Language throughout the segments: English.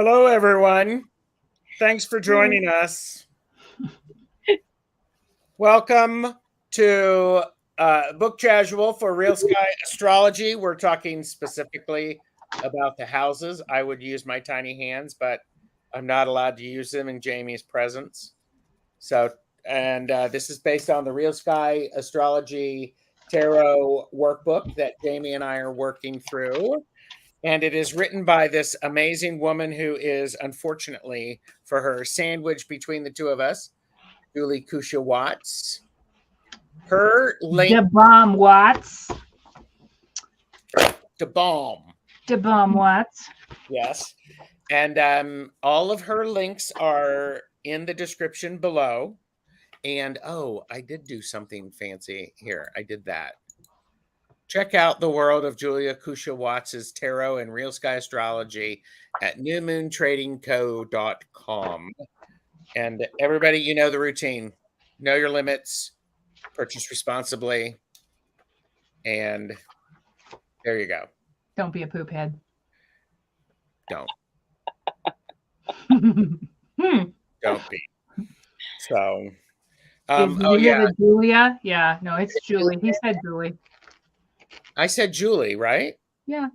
Hello, everyone. Thanks for joining us. Welcome to Book Casual for Real Sky Astrology. We're talking specifically about the houses. I would use my tiny hands, but I'm not allowed to use them in Jamie's presence. This is based on the Real Sky Astrology Tarot Workbook that Jamie and I are working through. And it is written by this amazing woman who is, unfortunately, for her, sandwiched between the two of us, Julie Cuccia-Watts. Her link... The bomb Watts. The bomb. The bomb Watts. Yes. And all of her links are in the description below. And, oh, I did do something fancy here. I did that. Check out the world of Julie Cuccia-Watts' tarot and real sky astrology at newmoontradingco.com. And everybody, you know the routine. Know your limits, purchase responsibly, and there you go. Don't be a poop head. Don't. Don't be. So, oh yeah, Julia. Yeah, no, it's Julie. He said Julie. I said Julie, right? Yeah,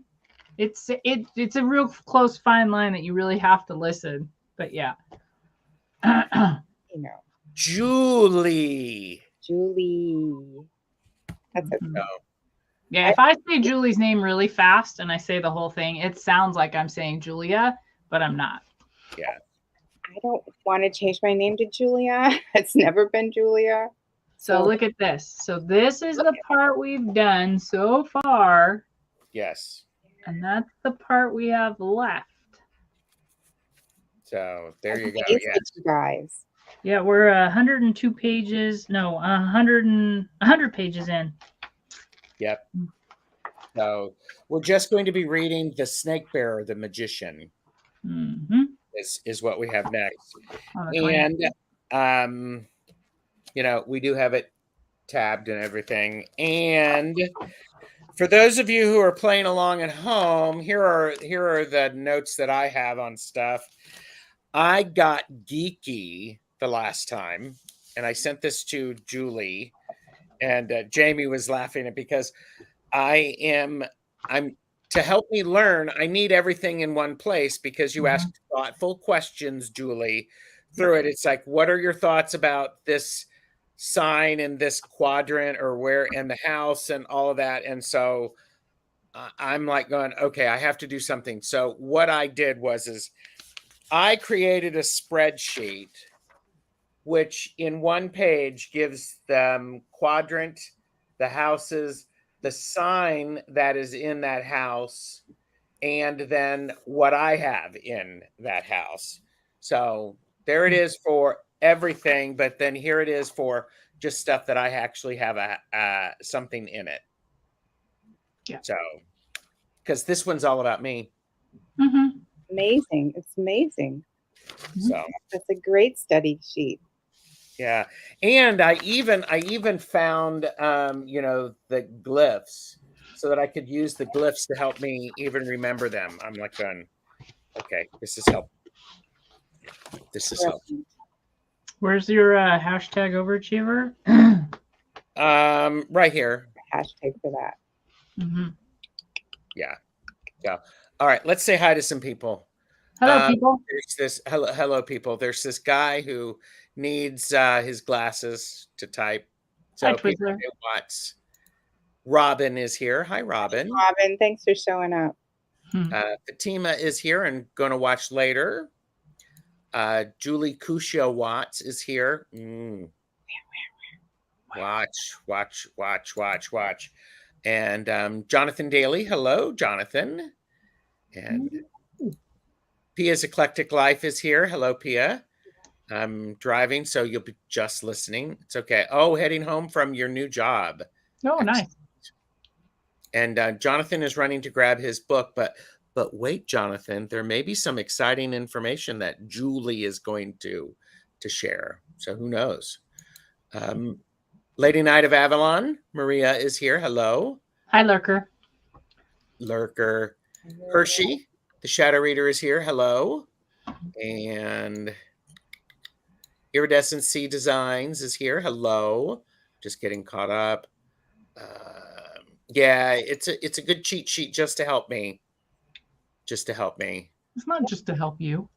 it's a real close fine line that you really have to listen. But yeah, Julie. That's it. No. Yeah, if I say Julie's name really fast and I say the whole thing, it sounds like I'm saying Julia, but I'm not. Yeah. I don't want to change my name to Julia. It's never been Julia. So look at this. So this is the part we've done so far. Yes. And that's the part we have left. So there you go. Yes. You guys. Yeah, we're 102 pages. No, 100 pages in. Yep. So we're just going to be reading The Snake Bearer, the Magician. Mm-hmm. Is what we have next. And you know, we do have it tabbed and everything. And for those of you who are playing along at home, here are the notes that I have on stuff. I got geeky the last time, and I sent this to Julie, and Jamie was laughing at it because I'm to help me learn, I need everything in one place because you ask thoughtful questions, Julie. Through it, it's like, what are your thoughts about this sign in this quadrant or where in the house and all of that? And so I'm like going, okay, I have to do something. So what I did is I created a spreadsheet, which in one page gives the quadrant, the houses, the sign that is in that house, and then what I have in that house. So there it is for everything, but then here it is for just stuff that I actually have something in it. Yeah. So, because this one's all about me. Mm-hmm. Amazing. It's amazing. So that's a great study sheet. Yeah. And I even found, the glyphs so that I could use the glyphs to help me even remember them. I'm like going, okay, this is helpful. This is helpful. Where's your hashtag overachiever? Right here. Hashtag for that. Mm-hmm. Yeah. All right. Let's say hi to some people. Hello, people. There's this hello, people. There's this guy who needs his glasses to type. So people Watts. Robin is here. Hi, Robin. Robin, thanks for showing up. Fatima is here and going to watch later. Julie Cuccia-Watts is here. Watch. And Jonathan Daly. Hello, Jonathan. And Pia's Eclectic Life is here. Hello, Pia. I'm driving, so you'll be just listening. It's okay. Oh, heading home from your new job. Oh, nice. And Jonathan is running to grab his book, but wait, Jonathan, there may be some exciting information that Julie is going to share. So who knows? Lady Knight of Avalon, Maria is here. Hello. Hi, Lurker. Hershey, the Shadow Reader, is here. Hello. And Iridescent Sea Designs is here. Hello. Just getting caught up. Yeah, it's a good cheat sheet just to help me. Just to help me. It's not just to help you.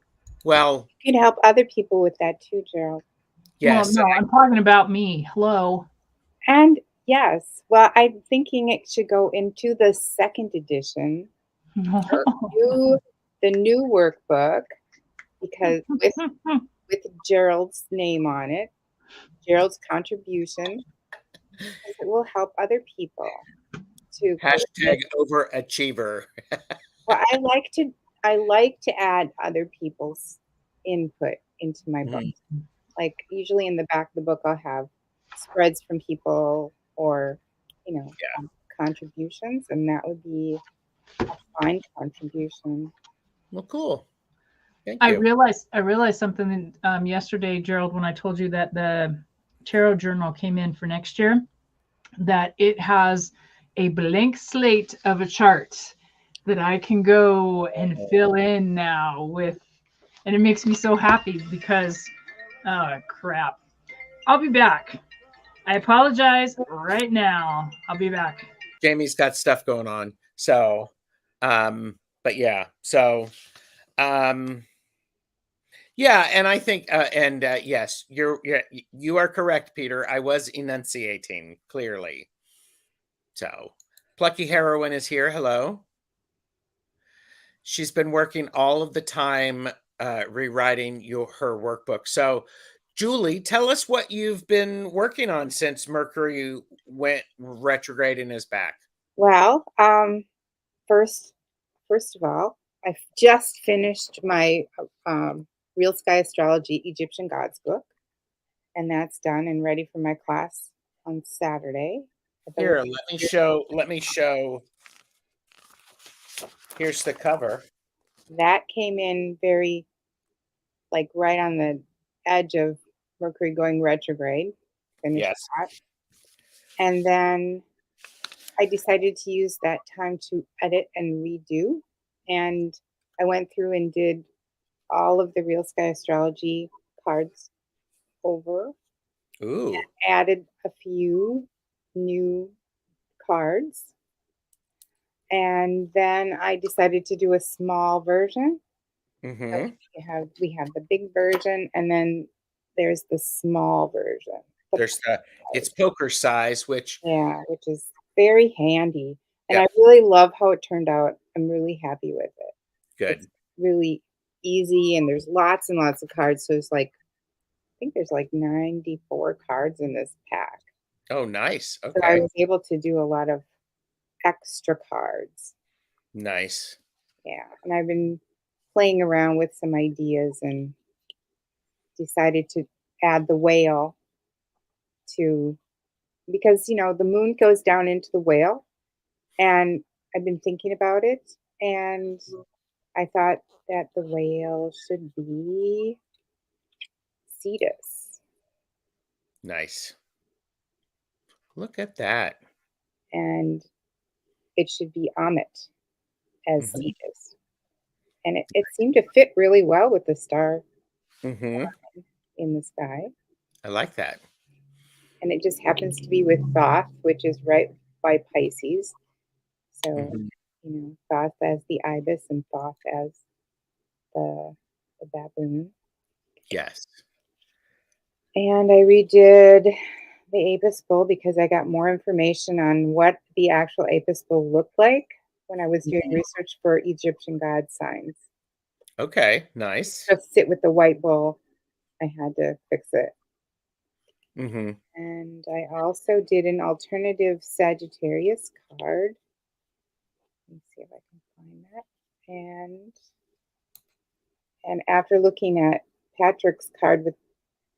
Well, You can help other people with that too, Gerald. yes. Well, no, I'm talking about me. Hello. And yes, well, I'm thinking it should go into the second edition, the new workbook, because with Gerald's name on it, Gerald's contribution, because it will help other people to Hashtag overachiever. Well, I like to add other people's input into my book. Like usually in the back of the book, I'll have spreads from people or contributions, and that would be a fine contribution. Well, cool. Thank I you. realized something yesterday, Gerald, when I told you that the tarot journal came in for next year, that it has a blank slate of a chart that I can go and fill in now with, and it makes me so happy because, oh crap, I'll be back. I apologize right now. I'll be back. Jamie's got stuff going on. So, but yeah, so, yeah, and I think, yes, you are correct, Peter. I was enunciating clearly. So, Plucky Heroine is here. Hello. She's been working all of the time rewriting her workbook. So, Julie, tell us what you've been working on since Mercury went retrograde and is back. Well, first of all, I've just finished my Real Sky Astrology Egyptian Gods book, and that's done and ready for my class on Saturday. Here, let me show. Here's the cover. That came in very, like, right on the edge of Mercury going retrograde. Finished that. And then I decided to use that time to edit and redo. And I went through and did all of the Real Sky Astrology cards over. Ooh. Added a few new cards. And then I decided to do a small version. Mm-hmm. So we have the big version, and then there's the small version. It's poker size, which is very handy. And I really love how it turned out. I'm really happy with it. Good. It's really easy, and there's lots and lots of cards. So it's like, I think there's like 94 cards in this pack. Oh, nice. Okay. So I was able to do a lot of extra cards. Nice. Yeah. And I've been playing around with some ideas and decided to add the whale because the moon goes down into the whale, and I've been thinking about it, and I thought that the whale should be Cetus. Nice. Look at that. And it should be Amit as Cetus. And it seemed to fit really well with the star in the sky. I like that. And it just happens to be with Thoth, which is right by Pisces. So, Thoth as the ibis and Thoth as the baboon. Yes. And I redid the Apis bull because I got more information on what the actual Apis bull looked like when I was doing research for Egyptian god signs. Okay, nice. Just sit with the white bull. I had to fix it. Mm-hmm. And I also did an alternative Sagittarius card. Let me see if I can find that. And after looking at Patrick's card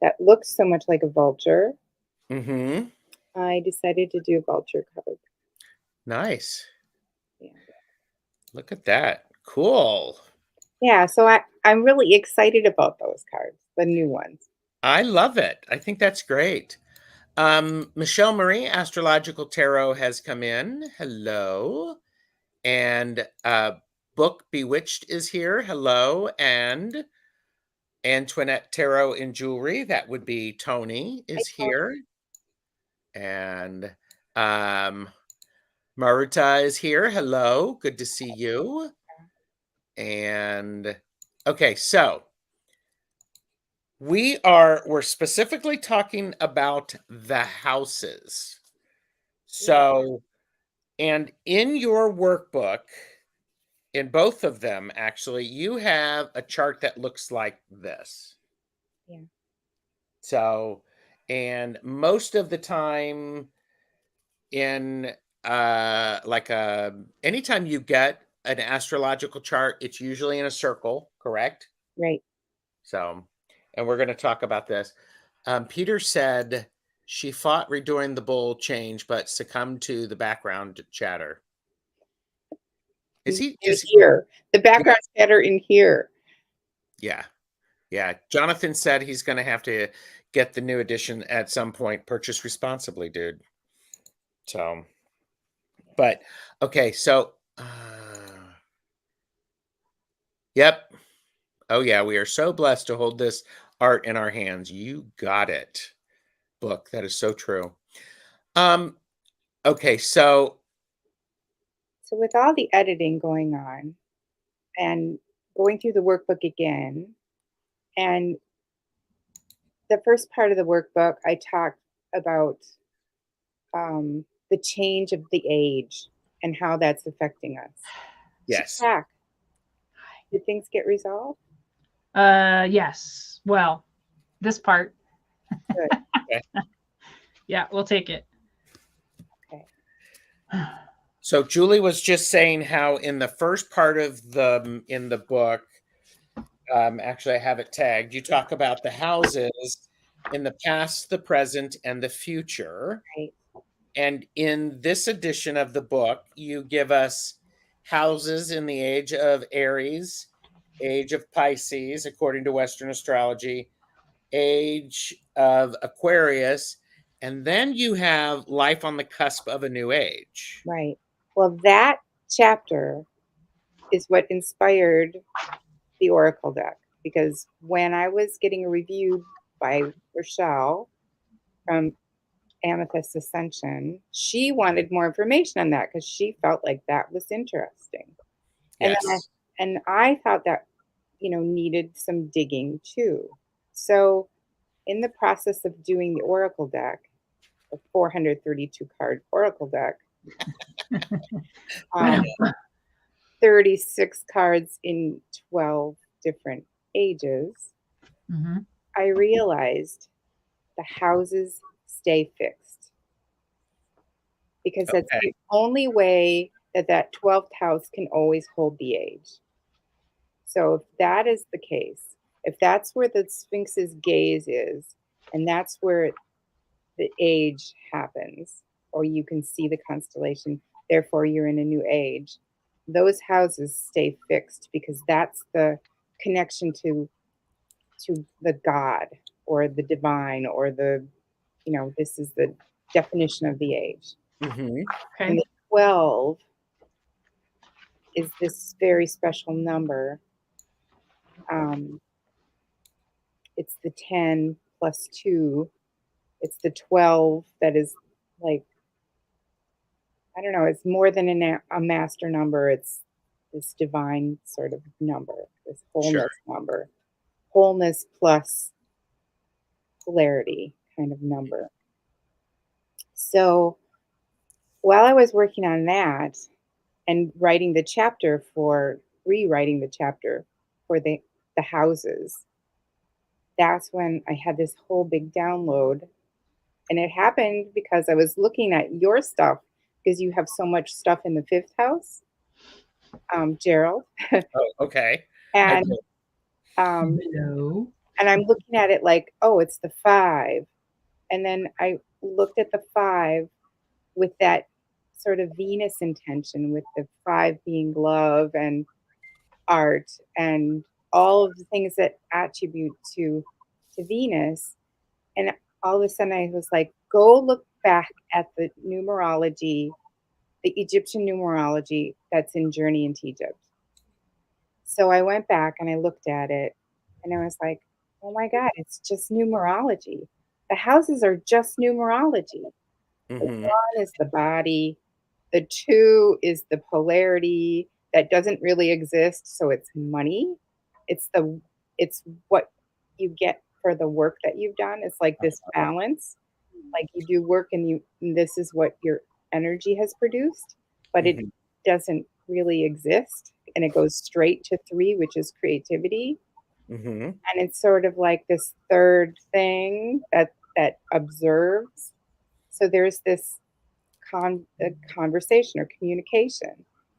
that looks so much like a vulture, I decided to do a vulture card. Nice. Yeah. Look at that. Cool. Yeah, so I'm really excited about those cards, the new ones. I love it. I think that's great. Michelle Marie, Astrological Tarot, has come in. Hello. And Book Bewitched is here. Hello. And Antoinette Tarot and Jewelry, that would be Tony, is Hi, Tony. here. And Maruta is here. Hello, good to see you. And okay, so we're specifically talking about the houses. So, and in your workbook, in both of them, actually, you have a chart that looks like this. Yeah. So, and most of the time in anytime you get an astrological chart, it's usually in a circle, correct? Right. So, and we're going to talk about this. Peter said she fought redoing the bull change, but succumbed to the background chatter. Is here? The background chatter in here. Yeah. Yeah. Jonathan said he's going to have to get the new edition at some point. Purchase responsibly, dude. So, but okay. So, yep. Oh, yeah. We are so blessed to hold this art in our hands. You got it. Book. That is so true. Okay. So with all the editing going on and going through the workbook again, and the first part of the workbook, I talked about the change of the age and how that's affecting us. yes. Back. Did things get resolved? Yes. Well, this part. Good. Okay. Yeah, we'll take it. Okay. So Julie was just saying how in the first part of in the book, actually I have it tagged, you talk about the houses in the past, the present, and the future. Right. And in this edition of the book, you give us houses in the age of Aries, age of Pisces, according to Western astrology, age of Aquarius, and then you have life on the cusp of a new age. Right. Well, that chapter is what inspired the Oracle deck, because when I was getting reviewed by Rochelle from Amethyst Ascension, she wanted more information on that because she felt like that was interesting. And Yes. and I thought that, needed some digging too. So in the process of doing the Oracle deck, the 432 card Oracle deck, 36 cards in 12 different ages, Mm-hmm. I realized the houses stay fixed, because that's the only way that 12th house can always hold the age. So if that is the case, if that's where the Sphinx's gaze is, and that's where the age happens, or you can see the constellation, therefore you're in a new age, those houses stay fixed, because that's the connection to the God or the divine, or this is the definition of the age. Mm-hmm. Okay. And the 12 is this very special number. It's the 10 plus 2. It's the 12 that is like, I don't know, it's more than a master number. It's this divine sort of number, this wholeness number. Wholeness plus polarity kind of number. So while I was working on that and rewriting the chapter for the houses, that's when I had this whole big download. And it happened because I was looking at your stuff, because you have so much stuff in the 5th house, Gerald. Oh, okay. And Hello. and I'm looking at it like, oh, it's the 5. And then I looked at the 5 with that sort of Venus intention, with the 5 being love and art and all of the things that attribute to Venus. And all of a sudden I was like, go look back at the numerology, the Egyptian numerology that's in Journey into Egypt. So I went back and I looked at it, and I was like, oh my God, it's just numerology. The houses are just numerology. The 1 is the body. The 2 is the polarity that doesn't really exist. So it's money. It's what you get for the work that you've done. It's like this balance. Like you do work and this is what your energy has produced, but it doesn't really exist. And it goes straight to 3, which is creativity. And it's sort of like this third thing that observes. So there's this conversation or communication,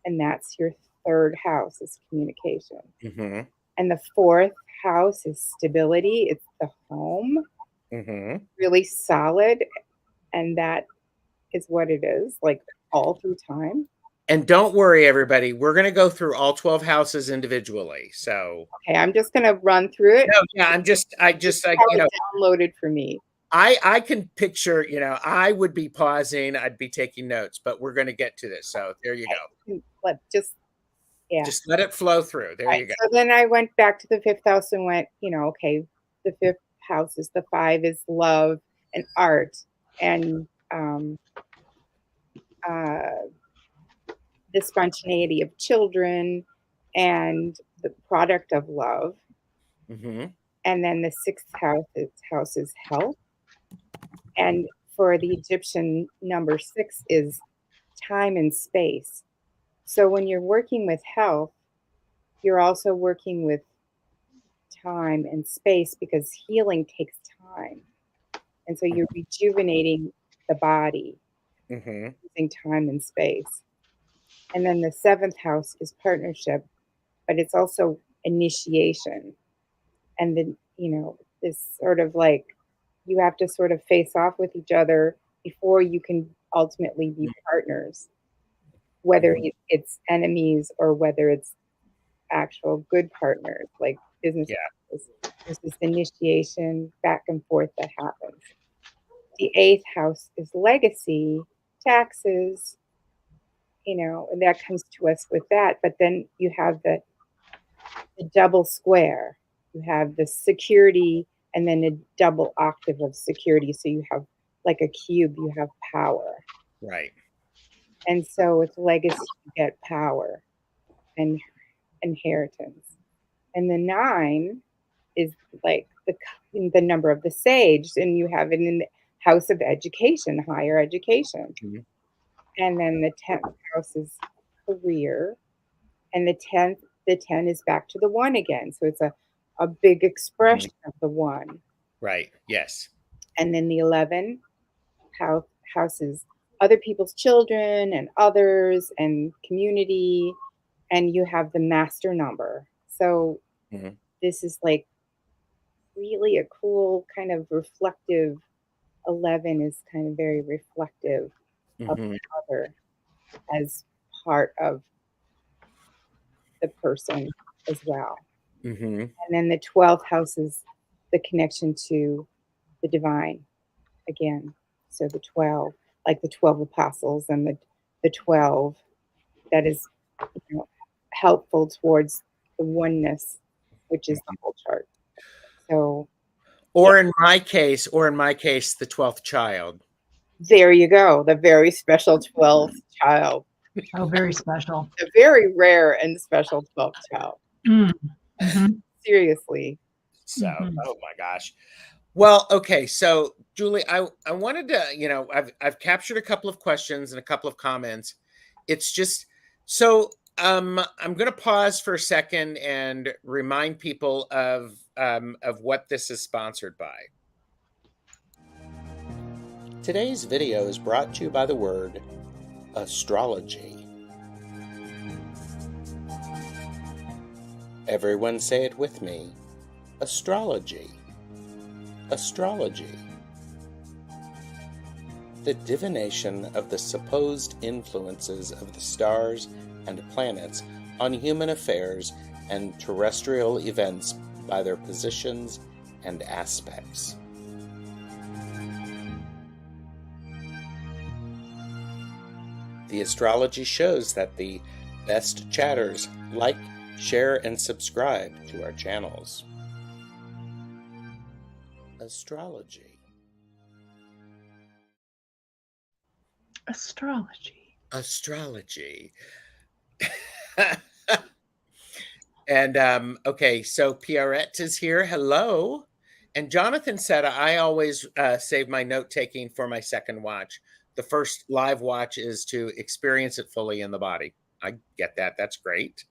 and that's your 3rd house is communication. And the 4th house is stability. It's the home, really solid, and that is what it is, like all through time. And don't worry, everybody. We're going to go through all 12 houses individually. So okay, I'm just going to run through it. No, yeah, downloaded for me. I can picture, I would be pausing, I'd be taking notes, but we're going to get to this. So there you go. Just let it flow through. There you go. So then I went back to the 5th house and went, okay, the 5th house is the 5 is love and art and the spontaneity of children and the product of love. And then the 6th house is health. And for the Egyptian, number 6 is time and space. So when you're working with health, you're also working with time and space because healing takes time. And so you're rejuvenating the body using time and space. And then the 7th house is partnership, but it's also initiation. And then, this sort of like, you have to sort of face off with each other before you can ultimately be partners, whether it's enemies or whether it's actual good partners, like business. There's this initiation back and forth that happens. The 8th house is legacy, taxes, and that comes to us with that. But then you have the double square. You have the security and then a double octave of security. So you have like a cube, you have power. Right. And so with legacy, you get power and inheritance. And the 9 is like the number of the sage, and you have it in the house of education, higher education. And then the 10th house is career, and the 10 is back to the 1 again. So it's a big expression of the 1. Right. Yes. And then the 11 house is other people's children and others and community, and you have the master number. So this is like really a cool kind of reflective. 11 is kind of very reflective of the other as part of the person as well. And then the 12th house is the connection to the divine again. So the 12, like the 12 apostles and the 12 that is helpful towards the oneness, which is the whole chart. So Or in my case, the 12th child. There you go. The very special 12th child. Oh, very special. A very rare and special 12th child. Seriously. So, oh my gosh. Well, okay. So Julie, I wanted to, I've captured a couple of questions and a couple of comments. It's just, so I'm going to pause for a second and remind people of what this is sponsored by. Today's video is brought to you by the word astrology. Everyone say it with me. Astrology. Astrology. The divination of the supposed influences of the stars and planets on human affairs and terrestrial events by their positions and aspects. The astrology shows that the best chatters like, share, and subscribe to our channels. astrology. Astrology. Astrology. And okay, so Pierrette is here. Hello. And Jonathan said, I always save my note taking for my second watch. The first live watch is to experience it fully in the body. I get that. That's great.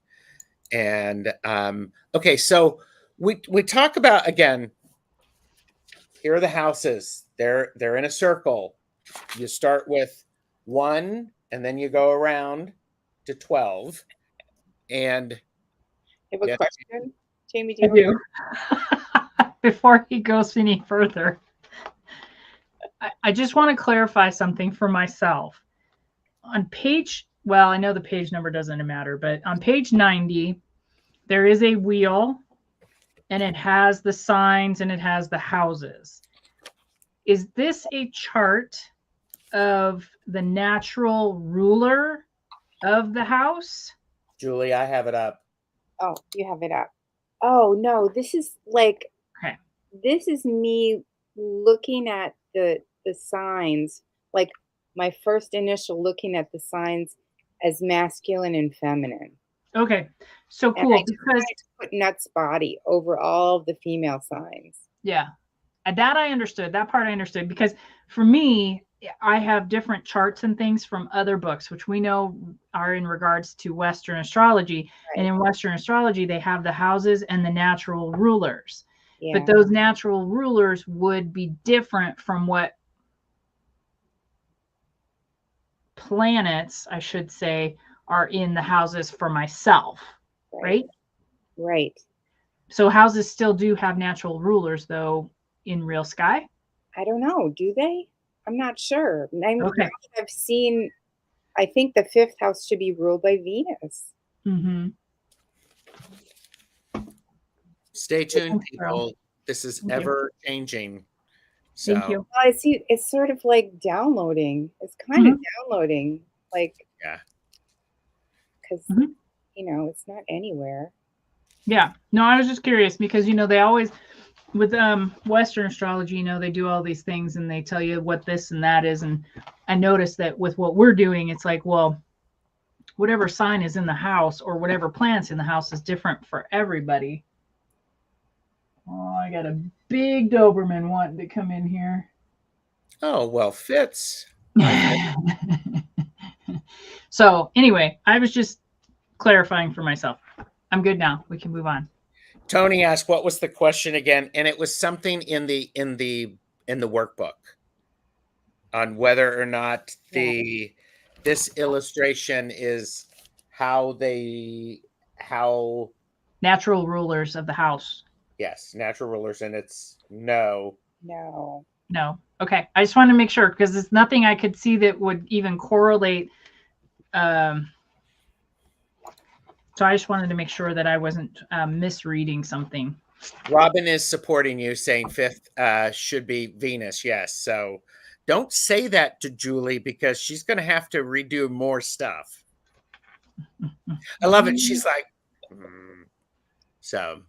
And okay, so we talk about, again, here are the houses. They're in a circle. You start with 1 and then you go around to 12. And I have a yes, question. Jamie, do I you do. Before he goes any further, I just want to clarify something for myself. On page, well, I know the page number doesn't matter, but on page 90, there is a wheel and it has the signs and it has the houses. Is this a chart of the natural ruler of the house? Julie, I have it up. Oh, you have it up. Oh no, this is like, Okay. this is me looking at the signs, like my first initial looking at the signs as masculine and feminine. Okay. So And cool I just because wanted to put Nut's body over all of the female signs. yeah, that I understood. That part I understood because for me, I have different charts and things from other books, which we know are in regards to Western astrology. Right. And in Western astrology, they have the houses and the natural rulers. Yeah. But those natural rulers would be different from what planets, I should say, are in the houses for myself, right? Right. So houses still do have natural rulers, though, in real sky. I don't know. Do they? I'm not sure. Okay. I've seen, I think the 5th house should be ruled by Venus. Mm-hmm. Stay tuned, Thanks, people. girl. This is Thank you. ever changing. So, Thank you. Well, I see it's sort of like downloading. It's kind of downloading, like, yeah. because, Mhm. you know, it's not anywhere. Yeah. No, I was just curious because, you know, they always, with Western astrology, you know, they do all these things and they tell you what this and that is. And I noticed that with what we're doing, it's like, well, whatever sign is in the house or whatever planet's in the house is different for everybody. Oh, I got a big Doberman wanting to come in here. Oh, well, Fitz. So anyway, I was just clarifying for myself. I'm good now. We can move on. Tony asked, what was the question again? And it was something in the workbook on whether or not this illustration is how natural rulers of the house. Yes, natural rulers, and it's no. Okay, I just wanted to make sure because there's nothing I could see that would even correlate. So I just wanted to make sure that I wasn't misreading something. Robin is supporting you, saying 5th should be Venus. Yes, so don't say that to Julie because she's going to have to redo more stuff. I love it. She's like, so.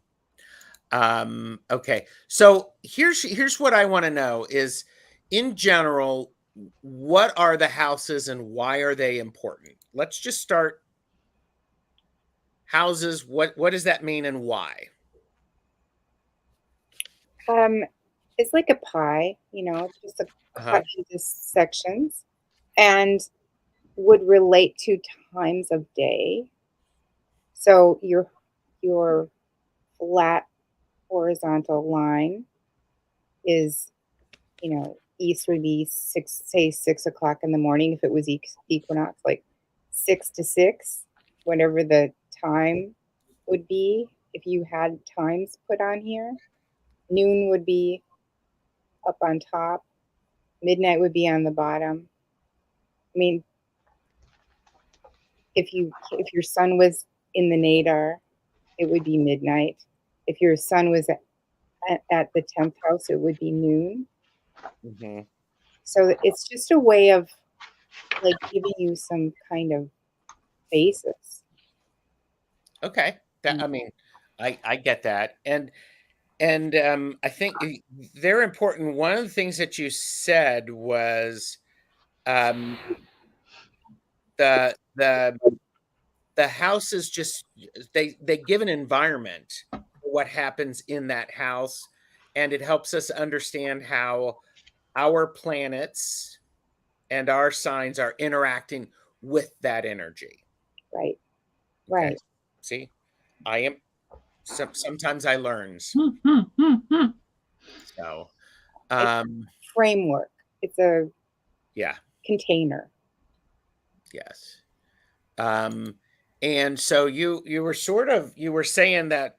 Okay, so here's what I want to know is, in general, what are the houses and why are they important? Let's just start. Houses, what does that mean and why? It's like a pie, you know, it's just cut into sections and would relate to times of day. So your flat horizontal line is, you know, east would be 6 o'clock in the morning if it was equinox, like 6 to 6, whatever the time would be if you had times put on here. Noon would be up on top. Midnight would be on the bottom. I mean, if your sun was in the nadir, it would be midnight. If your sun was at the 10th house, it would be noon. Mm-hmm. So it's just a way of like giving you some kind of basis. Okay, I mean, I get that, and I think they're important. One of the things that you said was um, the house is just they give an environment for what happens in that house, and it helps us understand how our planets and our signs are interacting with that energy. Right. Okay. Right. See, I am sometimes I learns. So Framework. It's a yeah. container. Yes. And so you were saying that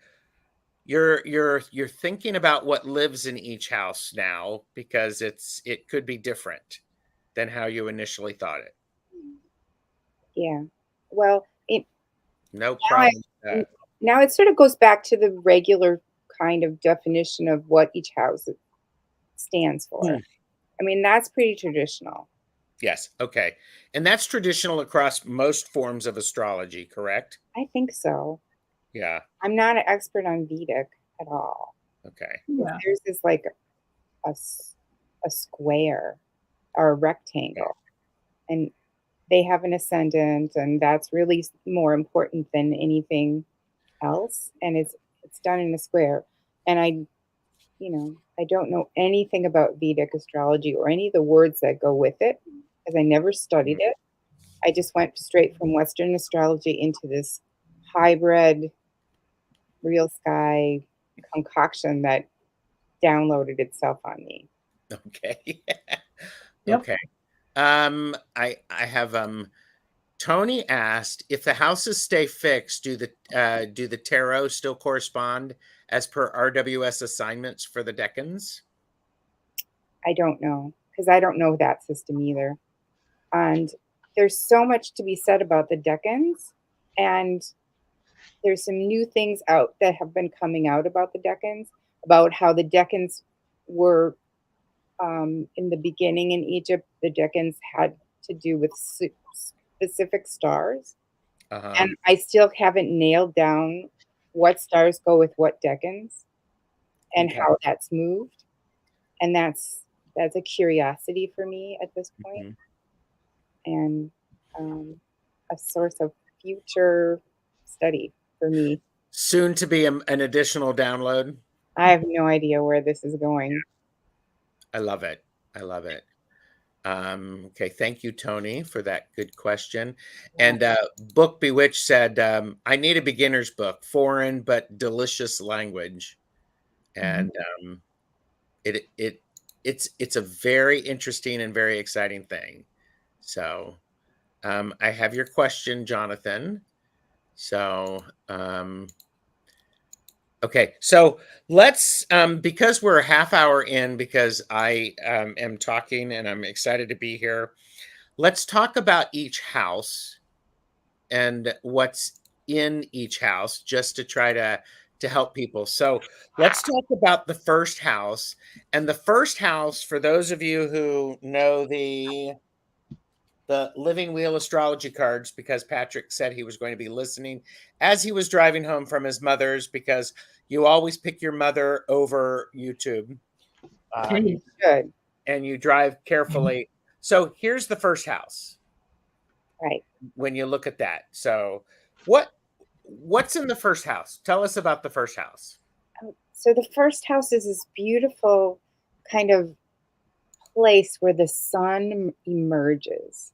you're thinking about what lives in each house now because it could be different than how you initially thought it. Yeah. Well, No problem with that. now it sort of goes back to the regular kind of definition of what each house stands for. I mean, that's pretty traditional. Yes. Okay. And that's traditional across most forms of astrology, correct? I think so. Yeah. I'm not an expert on Vedic at all. Okay. Yeah. There's this like a square or a rectangle, and they have an ascendant, and that's really more important than anything else. And it's done in a square. And I don't know anything about Vedic astrology or any of the words that go with it because I never studied it. I just went straight from Western astrology into this hybrid real sky concoction that downloaded itself on me. Okay. Yep. Okay. I have Tony asked if the houses stay fixed, do the tarot still correspond as per RWS assignments for the decans? I don't know because I don't know that system either. And there's so much to be said about the decans, and there's some new things out that have been coming out about the decans, about how the decans were in the beginning in Egypt. The decans had to do with specific stars, and I still haven't nailed down what stars go with what decans and how that's moved, and that's a curiosity for me at this point, and a source of future study for me. Soon to be an additional download. I have no idea where this is going. I love it. I love it. Okay, thank you, Tony, for that good question. And Book Bewitched said, "I need a beginner's book, foreign but delicious language." And it's a very interesting and very exciting thing. So I have your question, Jonathan. So okay, so let's because we're a half hour in, because I am talking and I'm excited to be here. Let's talk about each house and what's in each house, just to try to help people. So let's talk about the first house. And the first house, for those of you who know the Living Wheel astrology cards, because Patrick said he was going to be listening as he was driving home from his mother's, because you always pick your mother over YouTube. Good. And you drive carefully. So here's the first house. Right. When you look at that. So what's in the first house? Tell us about the first house. So the first house is this beautiful kind of place where the sun emerges.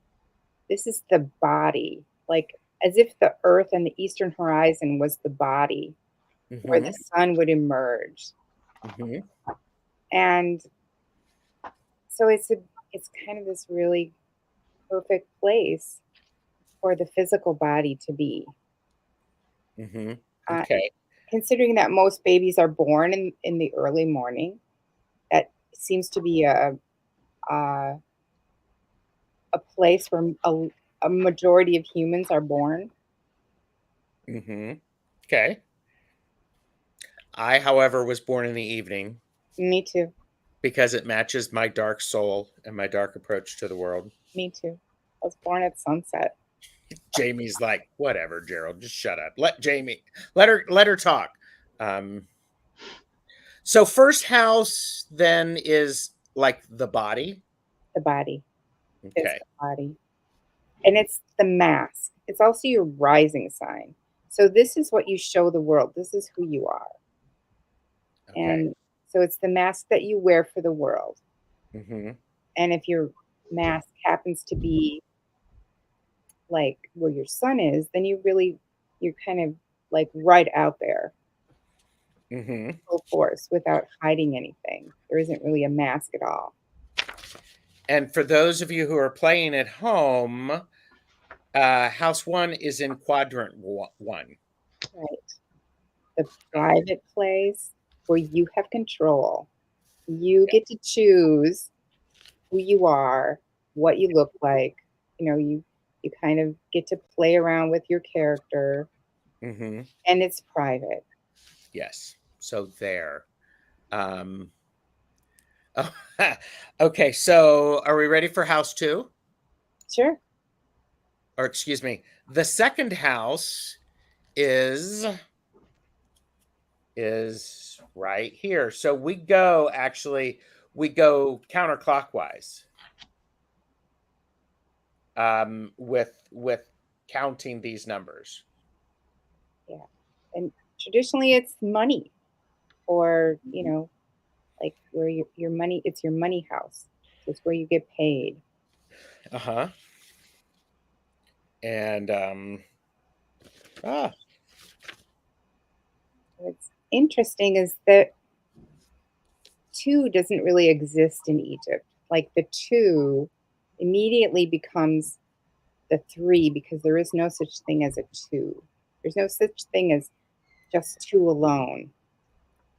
This is the body, like as if the earth and the eastern horizon was the body where the sun would emerge. And so it's kind of this really perfect place for the physical body to be. Okay. Considering that most babies are born in the early morning, that seems to be a place where a majority of humans are born. Okay. I, however, was born in the evening. Me too. Because it matches my dark soul and my dark approach to the world. Me too. I was born at sunset. Jamie's like, whatever, Gerald, just shut up. Let her talk. So first house then is like the body. The body is Okay. the body. And it's the mask. It's also your rising sign. So this is what you show the world. This is who you are. Okay. And so it's the mask that you wear for the world. Mm-hmm. And if your mask happens to be like where your sun is, then you're kind of like right out there, Mm-hmm. full force without hiding anything. There isn't really a mask at all. And for those of you who are playing at home, house 1 is in quadrant 1. Right. The private place where you have control. You get to choose who you are, what you look like. You kind of get to play around with your character, Mm-hmm. and it's private. Yes. So there. Oh, okay. So are we ready for house 2? Sure. Or excuse me, the second house is right here. So we go counterclockwise with counting these numbers. Yeah. And traditionally it's money, or like where your money, it's your money house. So it's where you get paid. Uh-huh. And What's interesting is that 2 doesn't really exist in Egypt. Like the 2 immediately becomes the 3 because there is no such thing as a 2. There's no such thing as just 2 alone.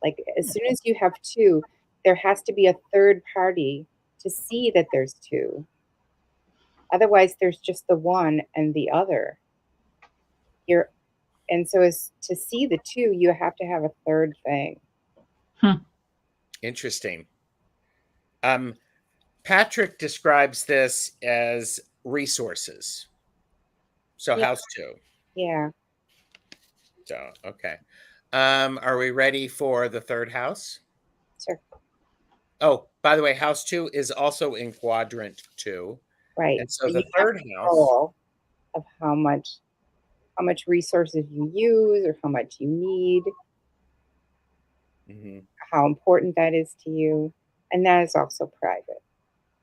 Like as soon as you have 2, there has to be a third party to see that there's 2. Otherwise, there's just the one and the other. And so as to see the 2, you have to have a third thing. interesting. Patrick describes this as resources. So Yeah. house 2. Yeah. So okay. Are we ready for the third house? Sure. Oh, by the way, house 2 is also in quadrant 2. Right. And so So the you have third house control of how much resources you use or how much you need, Mhm, how important that is to you. And that is also private.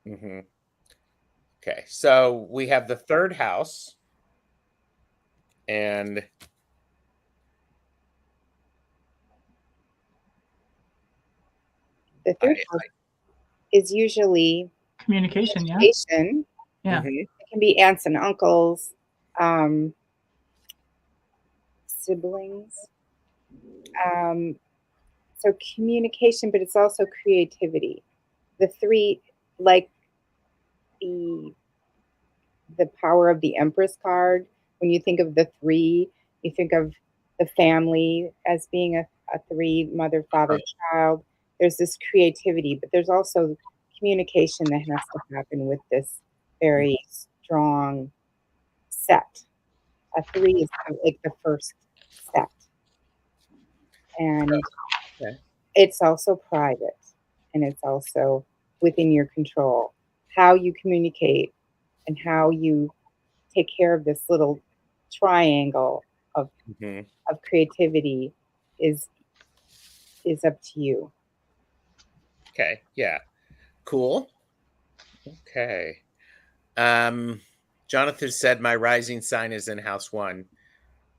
mhm. Okay, so we have the third house, and The I, third house is usually Communication, yeah. communication. Yeah. mhm, It can be aunts and uncles, siblings. So communication, but it's also creativity. The 3, like the power of the Empress card. When you think of the 3, you think of the family as being a 3, mother, father, child. There's this creativity, but there's also communication that has to happen with this very strong set. A 3 is kind of like the first set. And okay. it's also private, and it's also within your control. How you communicate and how you take care of this little triangle of Mhm. creativity is up to you. Okay, yeah, cool. Okay. Um, Jonathan said my rising sign is in house 1,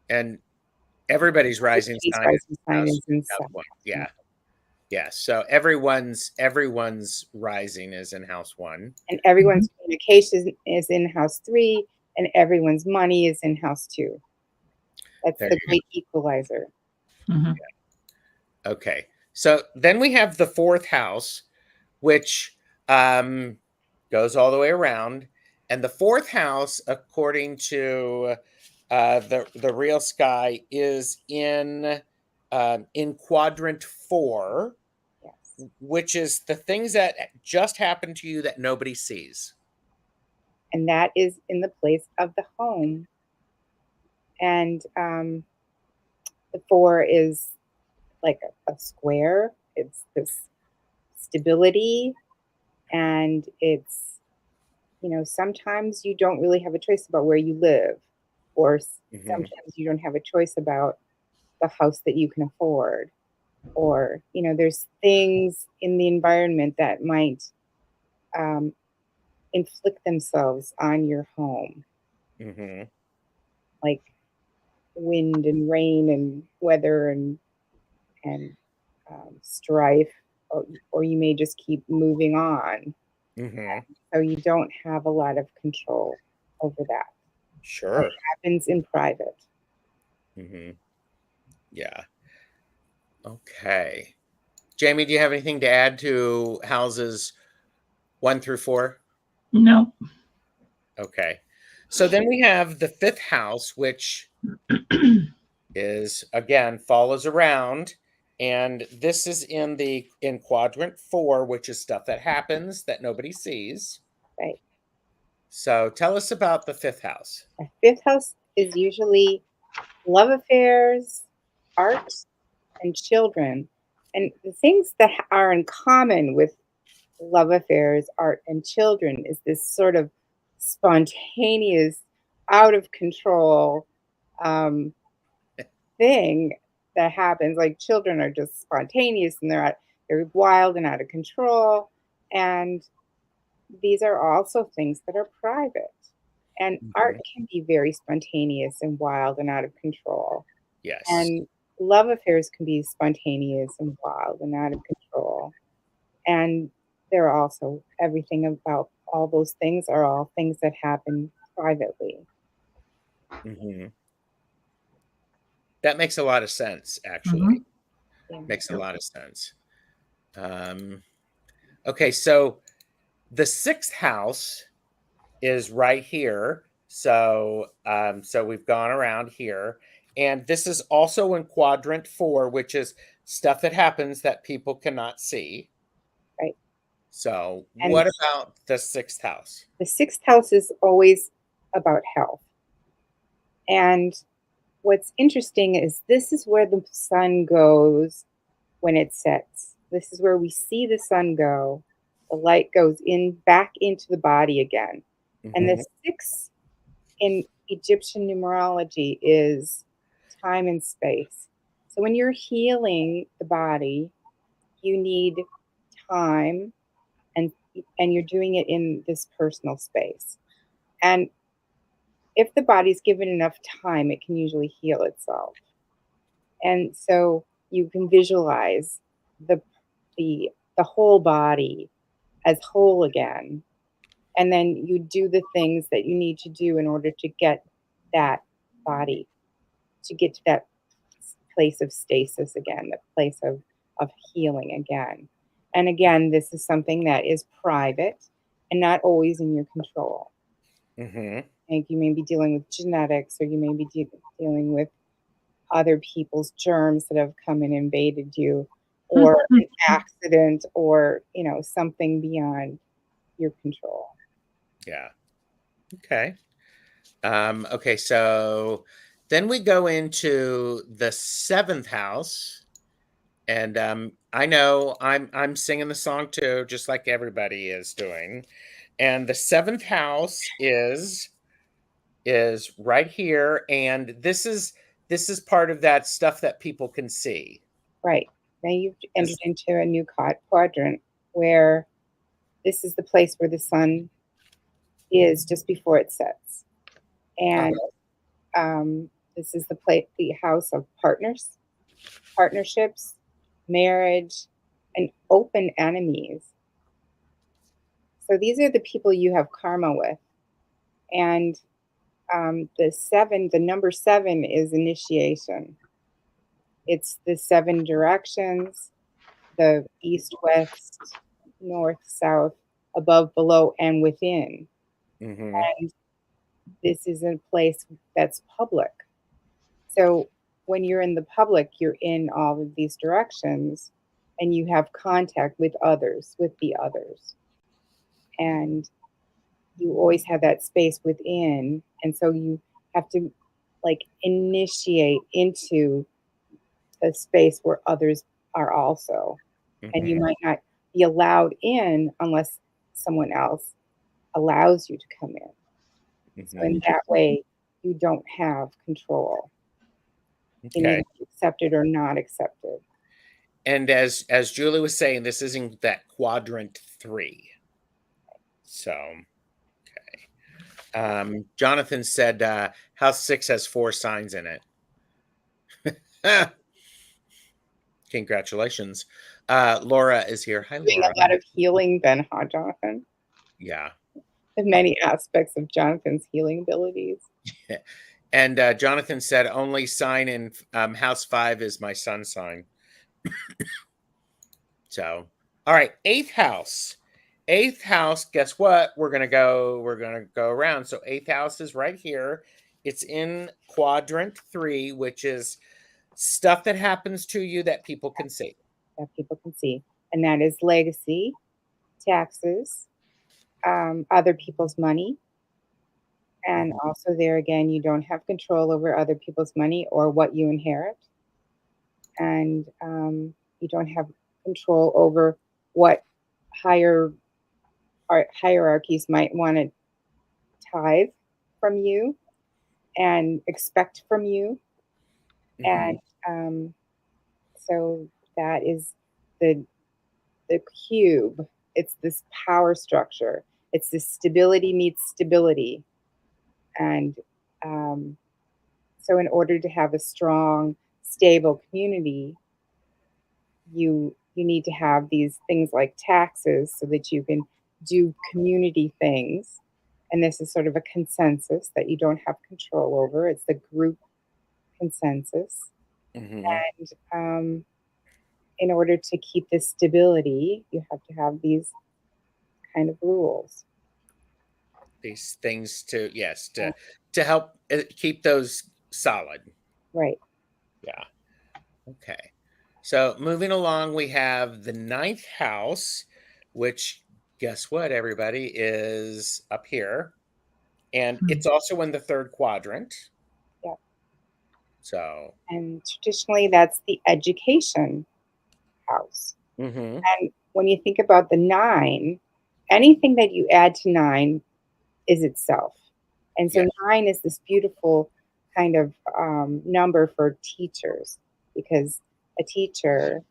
and everybody's rising Everybody's sign is rising in sign house is inside. 1. Yeah, yeah. So everyone's rising is in house 1. And everyone's communication is in house 3, and everyone's money is in house 2. That's There the you great equalizer. Mm-hmm. go. Okay. So then we have the fourth house, which goes all the way around, and the fourth house, according to the real sky, is in quadrant 4, Yes. which is the things that just happen to you that nobody sees. And that is in the place of the home. And the 4 is like a square. It's this stability, and it's, sometimes you don't really have a choice about where you live, or sometimes you don't have a choice about the house that you can afford, or, there's things in the environment that might inflict themselves on your home, like wind and rain and weather and strife, or you may just keep moving on. So you don't have a lot of control over that. Sure. It happens in private. Yeah. Okay. Jamie, do you have anything to add to houses 1 through 4? No. Okay. So then we have the 5th house, which is, again, follows around. And this is in quadrant 4, which is stuff that happens that nobody sees. Right. So tell us about the 5th house. The 5th house is usually love affairs, art, and children. And the things that are in common with love affairs, art, and children is this sort of spontaneous, out of control thing that happens. Like, children are just spontaneous, and they're wild and out of control. And these are also things that are private. And art can be very spontaneous and wild and out of control. Yes. And love affairs can be spontaneous and wild and out of control. And there are also, everything about all those things are all things that happen privately. That makes a lot of sense, actually. Yeah. Makes a lot of sense. Okay, so the 6th house is right here. So we've gone around here. And this is also in quadrant 4, which is stuff that happens that people cannot see. Right. So And what about the 6th house? the 6th house is always about health. And what's interesting is this is where the sun goes when it sets. This is where we see the sun go. The light goes back into the body again. And the 6 in Egyptian numerology is time and space. So when you're healing the body, you need time, and you're doing it in this personal space. And if the body's given enough time, it can usually heal itself. And so you can visualize the whole body as whole again. And then you do the things that you need to do in order to get that body, to get to that place of stasis again, that place of healing again. And again, this is something that is private and not always in your control. Like, you may be dealing with genetics, or you may be dealing with other people's germs that have come and invaded you, or an accident, or something beyond your control. Yeah. Okay. Okay, so then we go into the 7th house, and I know I'm singing the song too, just like everybody is doing. And the 7th house is right here, and this is part of that stuff that people can see. Right. Now you've entered into a new quadrant where this is the place where the sun is just before it sets. And this is the house of partnerships, marriage, and open enemies. So these are the people you have karma with. And the number 7 is initiation. It's the 7 directions, the east, west, north, south, above, below, and within. And this is a place that's public. So when you're in the public, you're in all of these directions, and you have contact with the others. And you always have that space within. And so you have to initiate into the space where others are also. and you might not be allowed in unless someone else allows you to come in. So in that way, you don't have control. You need to be accepted or not accepted. And as Julie was saying, this is in that quadrant 3. So, okay. Jonathan said house 6 has 4 signs in it. Congratulations. Laura is here. Hi, Doing Laura. a lot of healing then, huh, Jonathan? Yeah. And many aspects of Jonathan's healing abilities. And Jonathan said only sign in house 5 is my sun sign. So, all right, 8th house. 8th house, guess what? We're going to go around. So 8th house is right here. It's in quadrant 3, which is stuff that happens to you that people can see. That people can see. And that is legacy, taxes, other people's money. And also there again, you don't have control over other people's money or what you inherit. And you don't have control over what hierarchies might want to tithe from you and expect from you. And so that is the cube. It's this power structure. It's this stability meets stability. And so in order to have a strong, stable community, you need to have these things like taxes so that you can do community things. And this is sort of a consensus that you don't have control over. It's the group consensus. And in order to keep this stability, you have to have these kind of rules. These things to help keep those solid. Right. Yeah. Okay. So moving along, we have the 9th house, which guess what, everybody, is up here. And it's also in the 3rd quadrant. Yeah. So. And traditionally, that's the education house. And when you think about the 9, anything that you add to 9 is itself. And so 9 is this beautiful kind of number for teachers, because a teacher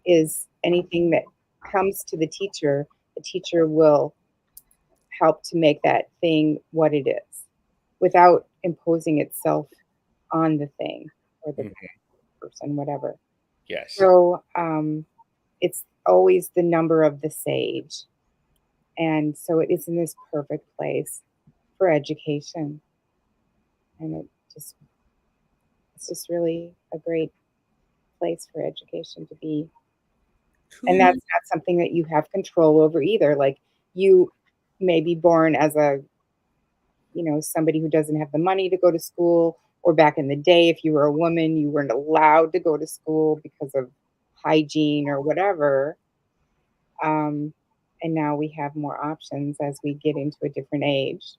is anything that comes to the teacher will help to make that thing what it is without imposing itself on the thing or the person, whatever. Yes. So it's always the number of the sage. And so it is in this perfect place for education. And it's just really a great place for education to be. And that's not something that you have control over either. Like, you may be born as somebody who doesn't have the money to go to school, or back in the day, if you were a woman, you weren't allowed to go to school because of hygiene or whatever. And now we have more options as we get into a different age.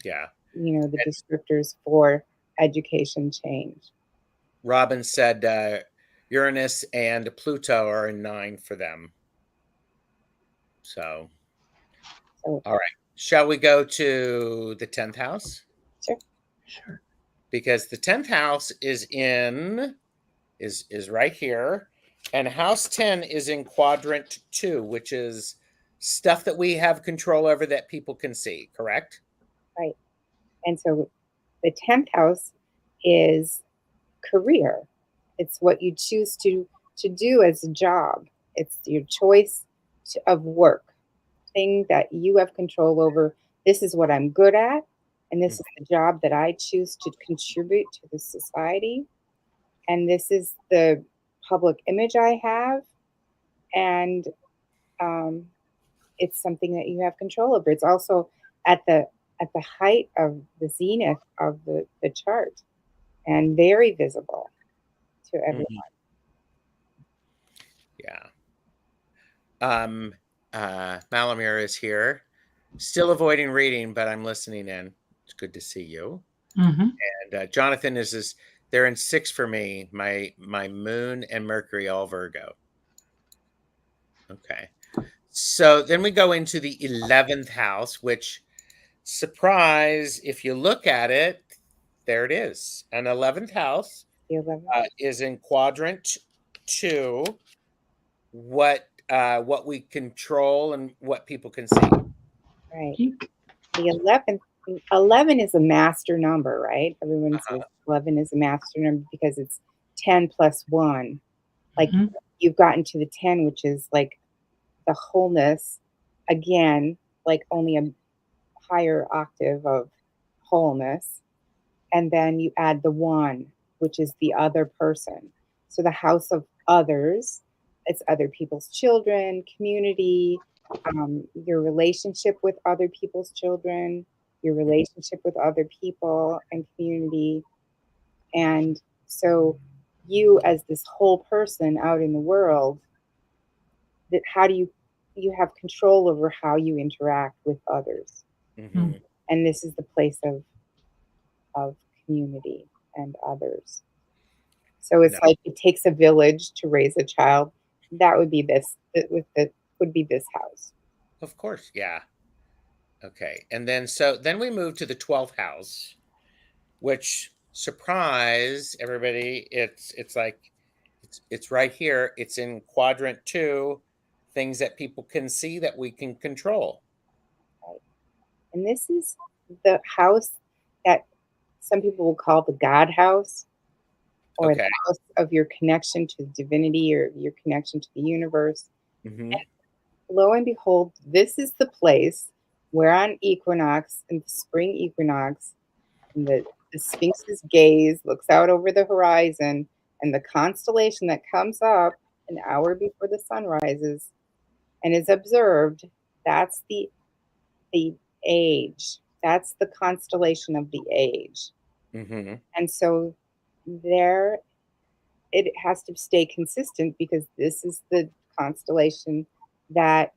Yeah. The descriptors for education change. Robin said Uranus and Pluto are in 9 for them. So, all right. Shall we go to the 10th house? Sure. Because the 10th house is right here. And house 10 is in quadrant 2, which is stuff that we have control over that people can see, correct? Right. And so the 10th house is career. It's what you choose to do as a job. It's your choice of work, thing that you have control over. This is what I'm good at, and this is the job that I choose to contribute to the society. And this is the public image I have, and it's something that you have control over. It's also at the height of the zenith of the chart, and very visible to everyone. Yeah. Malamir is here. Still avoiding reading, but I'm listening in. It's good to see you. And Jonathan they're in 6 for me. My moon and Mercury all Virgo. Okay. So then we go into the 11th house, which, surprise, if you look at it, there it is. An 11th house The 11th. is in quadrant 2. What we control and what people can see. Right. The 11 is a master number, right? Everyone says 11 is a master number because it's 10 plus 1. Like you've gotten to the 10, which is like the wholeness, again, like only a higher octave of wholeness. And then you add the 1, which is the other person. So the house of others, it's other people's children, community, your relationship with other people's children, your relationship with other people and community. And so you as this whole person out in the world, that how do you have control over how you interact with others. Mhm. And this is the place of community and others. So it's like it takes a village to raise a child. That would be this would be this house. Of course, yeah. Okay. And then then we move to the 12th house, which, surprise everybody, it's like it's right here. It's in quadrant 2, things that people can see that we can control. Right. And this is the house that some people will call the God house, or the house of your connection to divinity or your connection to the universe. Mm-hmm. And lo and behold, this is the place where on equinox, in the spring equinox, and the Sphinx's gaze looks out over the horizon, and the constellation that comes up an hour before the sun rises and is observed, that's the age. That's the constellation of the age. Mm-hmm. And so there it has to stay consistent because this is the constellation that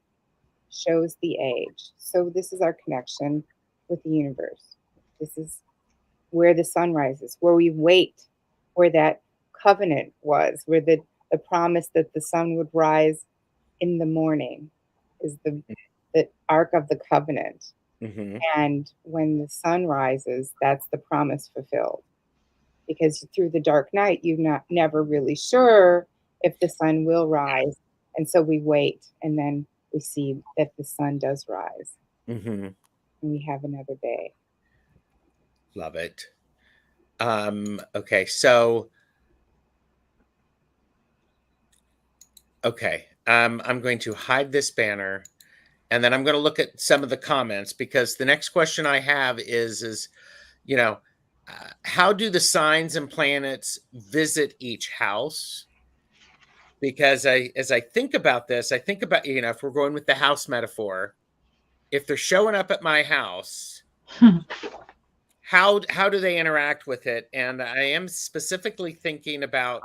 shows the age. So this is our connection with the universe. This is where the sun rises, where we wait, where that covenant was, where the promise that the sun would rise in the morning is the ark of the covenant. Mm-hmm. And when the sun rises, that's the promise fulfilled. Because through the dark night, you're never really sure if the sun will rise. And so we wait, and then we see that the sun does rise. Mm-hmm. And we have another day. Love it. Okay, so I'm going to hide this banner, and then I'm going to look at some of the comments, because the next question I have is how do the signs and planets visit each house? Because as I think about this, I think about, if we're going with the house metaphor, if they're showing up at my house, how do they interact with it? And I am specifically thinking about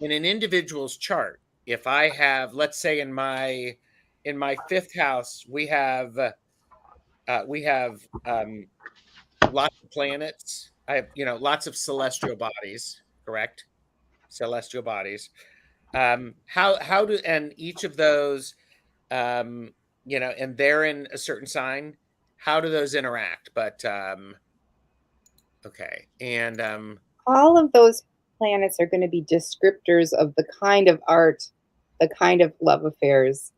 in an individual's chart. If I have, let's say in my 5th house, we have lots of planets. I have, lots of celestial bodies, correct? Celestial bodies. How do, and each of those, and they're in a certain sign, how do those interact? But okay. And all of those planets are going to be descriptors of the kind of art, the kind of love affairs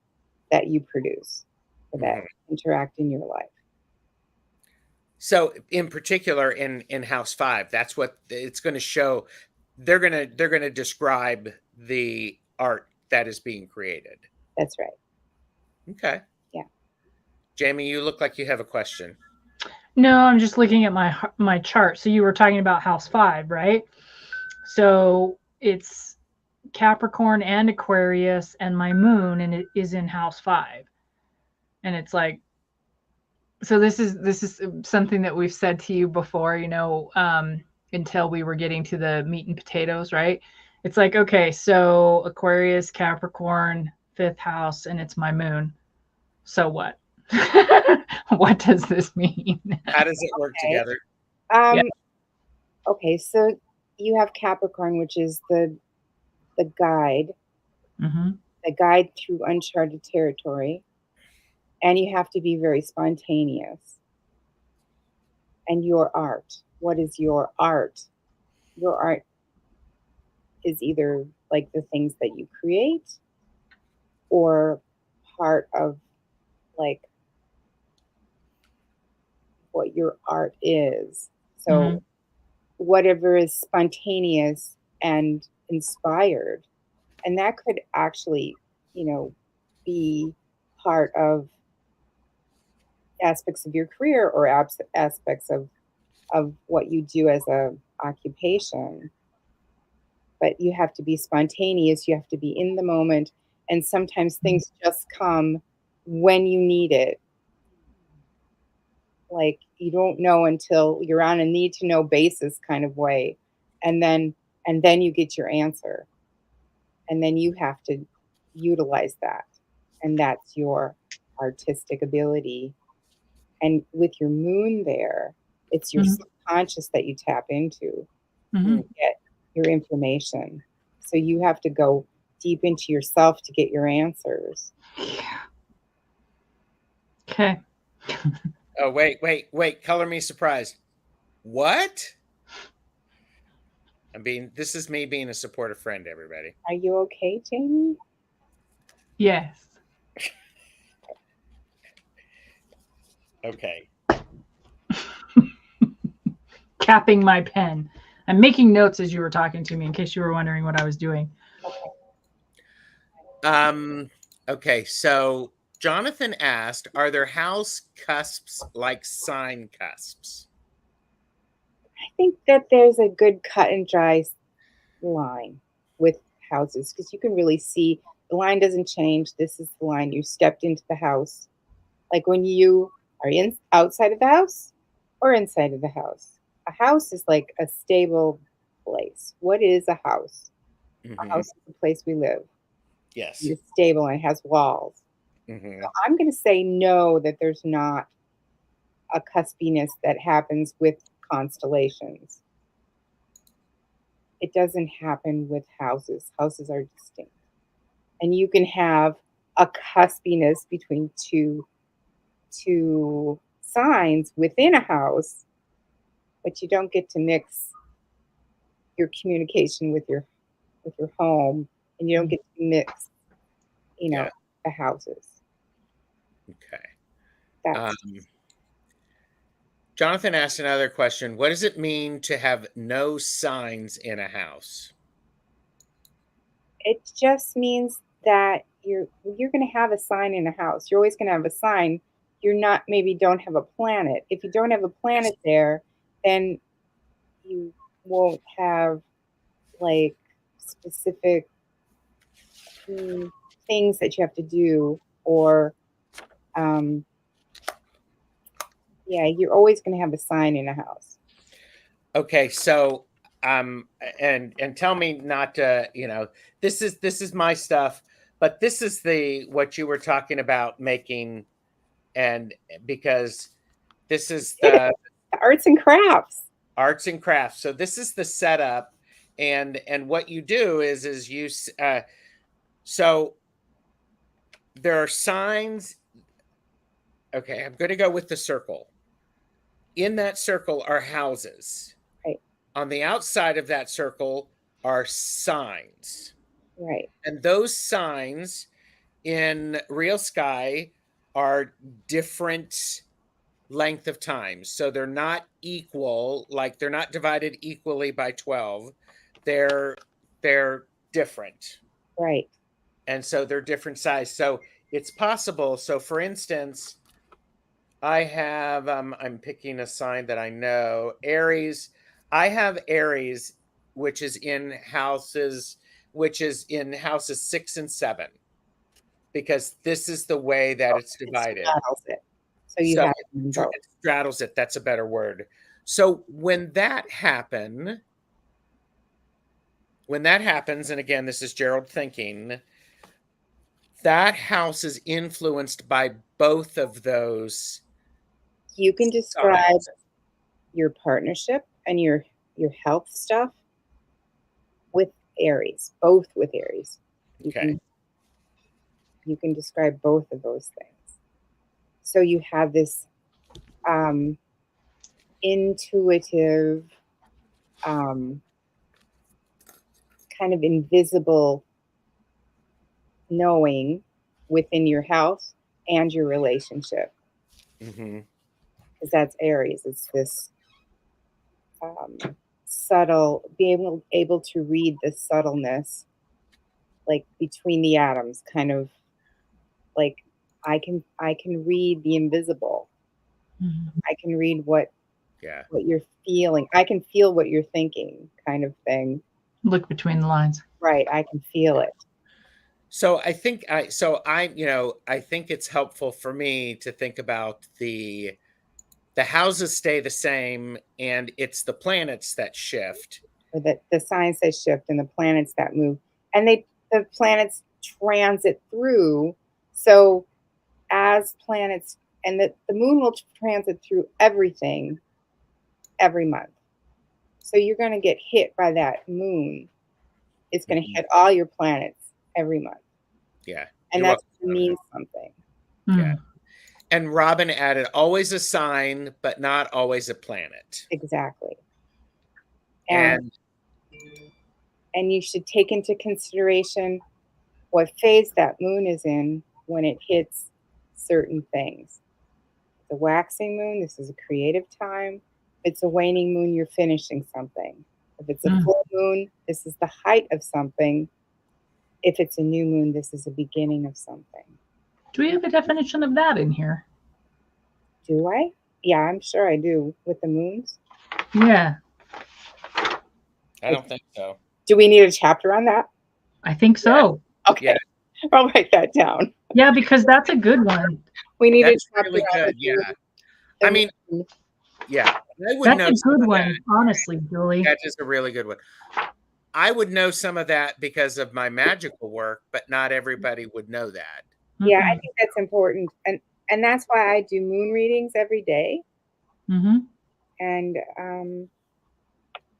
that you produce, or that interact in your life. So in particular in house 5, that's what it's going to show. They're going to describe the art that is being created. That's right. Okay. Yeah. Jamie, you look like you have a question. No, I'm just looking at my chart. So you were talking about house 5, right? So it's Capricorn and Aquarius and my moon, and it is in house 5. And it's like, so this is something that we've said to you before, until we were getting to the meat and potatoes, right? It's like, okay, so Aquarius, Capricorn, 5th house, and it's my moon. So what? What does this mean? How does it work together? Okay, so you have Capricorn, which is the guide. Mm-hmm. a guide through uncharted territory, and you have to be very spontaneous. And your art. What is your art? Your art is either like the things that you create or part of like what your art is. So whatever is spontaneous and inspired, and that could actually, be part of aspects of your career or aspects of what you do as a occupation. But you have to be spontaneous, you have to be in the moment, and sometimes things just come when you need it. Like, you don't know until you're on a need to know basis kind of way, and then you get your answer, and then you have to utilize that, and that's your artistic ability. And with your moon there, it's your subconscious that you tap into and get your information. So you have to go deep into yourself to get your answers. Yeah. Okay. Oh, wait. Color me surprised. What? This is me being a supportive friend, everybody. Are you okay, Jamie? Yes. Okay. Capping my pen. I'm making notes as you were talking to me in case you were wondering what I was doing. Okay, so Jonathan asked, are there house cusps like sign cusps? I think that there's a good cut and dry line with houses because you can really see the line doesn't change. This is the line you stepped into the house. Like when you are outside of the house or inside of the house. A house is like a stable place. What is a house? A house is a place we live. Yes. It's stable and it has walls. So I'm going to say no, that there's not a cuspiness that happens with constellations. It doesn't happen with houses. Houses are distinct. And you can have a cuspiness between two signs within a house, but you don't get to mix your communication with your home, and you don't get to mix, the houses. Okay. Jonathan asked another question. What does it mean to have no signs in a house? It just means that you're going to have a sign in a house. You're always going to have a sign. You're not, maybe don't have a planet. If you don't have a planet there, then you won't have like specific things that you have to do, or you're always going to have a sign in a house. Okay, so and tell me not to, this is my stuff, but this is what you were talking about making, and because this is the arts and crafts. So this is the setup, and what you do is you so there are signs. Okay, I'm going to go with the circle. In that circle are houses. Right. On the outside of that circle are signs. Right. And those signs in real sky are different length of time. So they're not equal, like they're not divided equally by 12. They're different. Right. And so they're different size. So it's possible. So for instance, I have, I'm picking a sign that I know, Aries. I have Aries, which is in houses 6 and 7, because this is the way that it's divided. So you have it straddles it. That's a better word. So when that happens, and again, this is Gerald thinking, that house is influenced by both of those. You can describe your partnership and your health stuff with Aries, both with Aries. You can You can describe both of those things. So you have this intuitive, kind of invisible knowing within your health and your relationship. Mm-hmm. Because that's Aries. It's this subtle, being able to read the subtleness, like between the atoms, kind of like I can read the invisible. Mm-hmm. I can read what you're feeling. I can feel what you're thinking, kind of thing. Look between the lines. Right, I can feel it. So I think I think it's helpful for me to think about the houses stay the same and it's the planets that shift. Or that the signs that shift and the planets that move. And the planets transit through. So as planets, and the moon will transit through everything every month. So you're going to get hit by that moon. It's going to hit all your planets every month. Yeah. And that means something. Yeah. And Robin added, always a sign, but not always a planet. Exactly. And you should take into consideration what phase that moon is in when it hits certain things. The waxing moon, this is a creative time. If it's a waning moon, you're finishing something. If it's a full moon, this is the height of something. If it's a new moon, this is a beginning of something. Do we have a definition of that in here? Do I? Yeah, I'm sure I do with the moons. Yeah. I don't think so. Do we need a chapter on that? I think so. Yeah. Okay. Yeah. I'll write that down. Yeah, because that's a good one. We need that's a chapter really good. Yeah. I mean, yeah. That's a good one, honestly, Julie. That is a really good one. I would know some of that because of my magical work, but not everybody would know that. Yeah, I think that's important. And that's why I do moon readings every day. Mm-hmm. And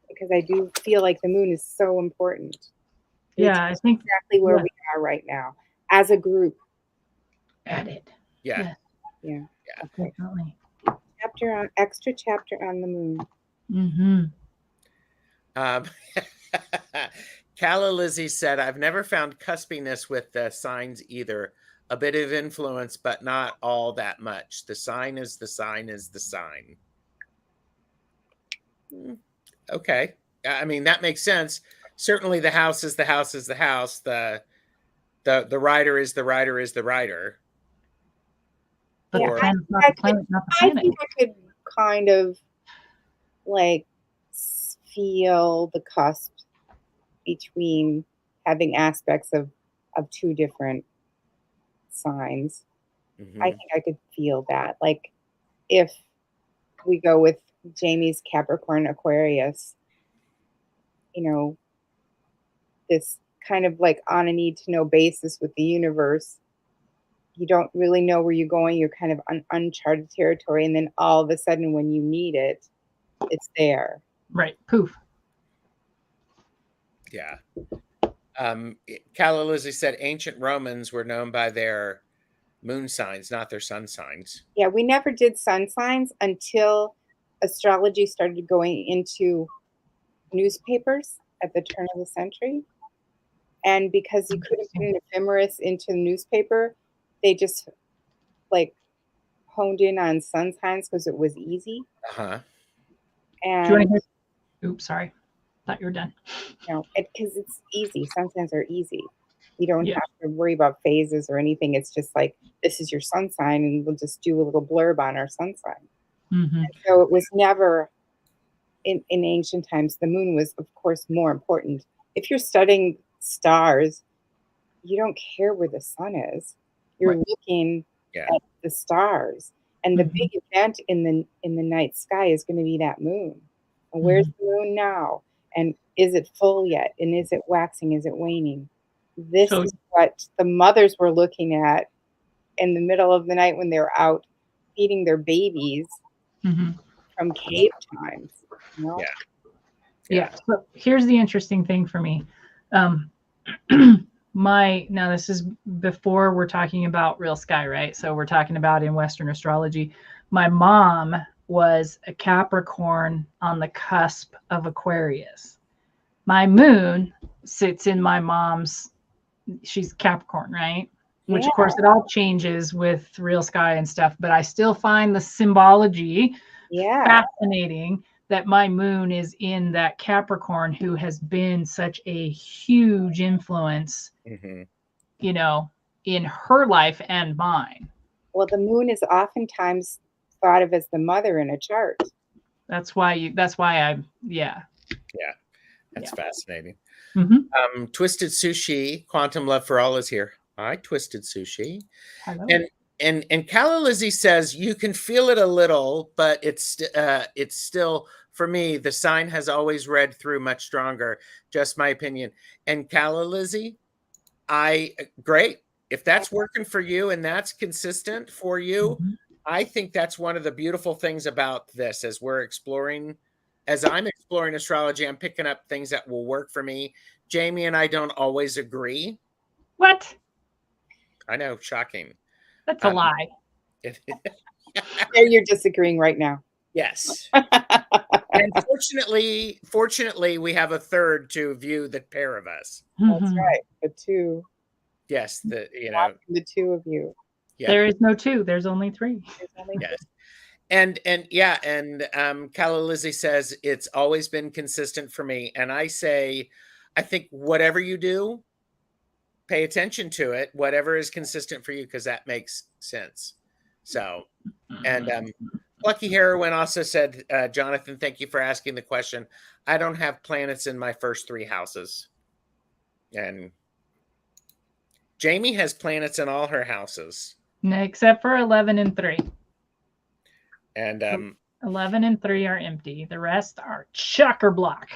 because I do feel like the moon is so important. Yeah, I think exactly where we are right now as a group. Added. Yeah. Yeah. Okay. Definitely. Extra chapter on the moon. Mm-hmm. Calla Lizzie said, I've never found cuspiness with the signs either. A bit of influence, but not all that much. The sign is the sign is the sign. Okay. I mean, that makes sense. Certainly the house is the house is the house. The writer is the writer is the writer. But the planet's not the planet, not the planet. I think I could kind of like feel the cusp between having aspects of two different signs. Mm-hmm. I think I could feel that. Like if we go with Jamie's Capricorn Aquarius, this kind of like on a need to know basis with the universe. You don't really know where you're going. You're kind of on uncharted territory. And then all of a sudden when you need it, it's there. Right. Poof. Yeah. Calla Lizzie said ancient Romans were known by their moon signs, not their sun signs. Yeah, we never did sun signs until astrology started going into newspapers at the turn of the century. And because you couldn't put an ephemeris into the newspaper, they just like honed in on sun signs because it was easy. Uh-huh. And oops, sorry. Thought you were done. No, because it's easy. Sun signs are easy. You don't have to worry about phases or anything. It's just like, this is your sun sign, and we'll just do a little blurb on our sun sign. Mm-hmm. And so it was never, in ancient times, the moon was, of course, more important. If you're studying stars, you don't care where the sun is. You're looking at the stars. And the big event in the night sky is going to be that moon. And where's the moon now? And is it full yet? And is it waxing? Is it waning? This is what the mothers were looking at in the middle of the night when they were out feeding their babies from cave times. Yeah. So here's the interesting thing for me. Now this is before we're talking about real sky, right? So we're talking about in Western astrology. My mom was a Capricorn on the cusp of Aquarius. My moon sits in my mom's, she's Capricorn, right? Which of course it all changes with real sky and stuff, but I still find the symbology fascinating that my moon is in that Capricorn who has been such a huge influence, you know, in her life and mine. Well, the moon is oftentimes thought of as the mother in a chart. That's why that's fascinating. Mm-hmm. Twisted Sushi, Quantum Love for All is here. Hi, Twisted Sushi. Hello. And Calla Lizzie says you can feel it a little, but it's still, for me, the sign has always read through much stronger. Just my opinion. And Calla Lizzie, great. If that's working for you and that's consistent for you, I think that's one of the beautiful things about this as I'm exploring astrology, I'm picking up things that will work for me. Jaime and I don't always agree. What? I know, shocking. That's a lie. You're disagreeing right now. Yes. And fortunately, we have a third to view the pair of us. That's right. The two. Yes, the two of you. Yeah. There is no two. There's only three. Yes. And Calla Lizzie says it's always been consistent for me. And I say, I think whatever you do, pay attention to it, whatever is consistent for you, because that makes sense. So, and Lucky Heroine also said, Jonathan, thank you for asking the question. I don't have planets in my first 3 houses. And Jaime has planets in all her houses. Except for 11 and 3. And 11 and 3 are empty. The rest are chocker block.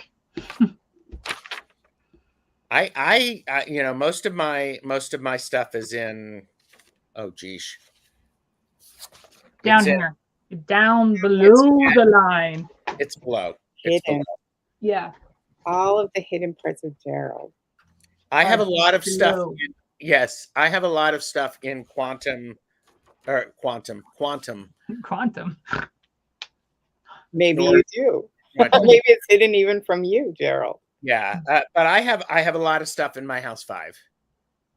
I most of my stuff is in, oh geez, down here, down below the line. It's below. Hidden. Yeah. All of the hidden parts of Gerald. I have a lot of stuff. Yes, I have a lot of stuff in quantum. Maybe you do. Maybe it's hidden even from you, Gerald. Yeah, but I have a lot of stuff in my house 5.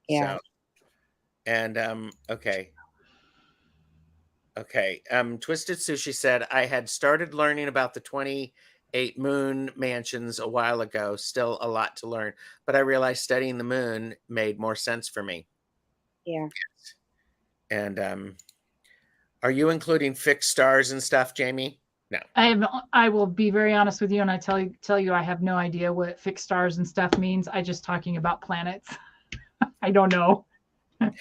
Yeah. So, and okay. Twisted Sushi said I had started learning about the 28 moon mansions a while ago. Still a lot to learn, but I realized studying the moon made more sense for me. Yeah. And are you including fixed stars and stuff, Jaime? No. I will be very honest with you, and I tell you I have no idea what fixed stars and stuff means. I just talking about planets. I don't know.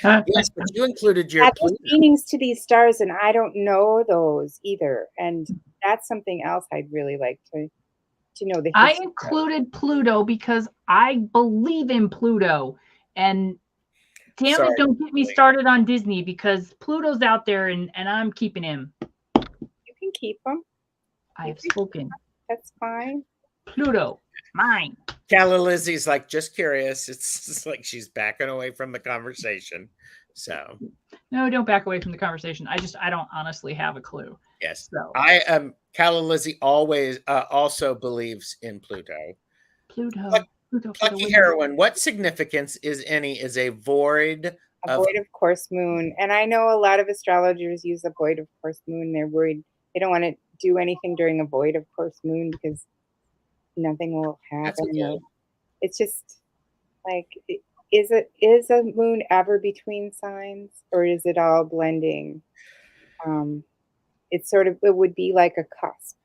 Yes, but you included your meanings to these stars, and I don't know those either. And that's something else I'd really like to know. I included Pluto because I believe in Pluto, and damn it, don't get me started on Disney because Pluto's out there, and I'm keeping him. You can keep him. I have spoken. That's fine. Pluto, mine. Calla Lizzie's like, just curious. It's like she's backing away from the conversation. So no, don't back away from the conversation. I don't honestly have a clue. Yes. So Calla Lizzie always also believes in Pluto. Plucky Heroine, what significance is a void of course moon? And I know a lot of astrologers use a void of course moon. They're worried they don't want to do anything during a void of course moon because nothing will happen. It's just like, is a moon ever between signs, or is it all blending? It would be like a cusp.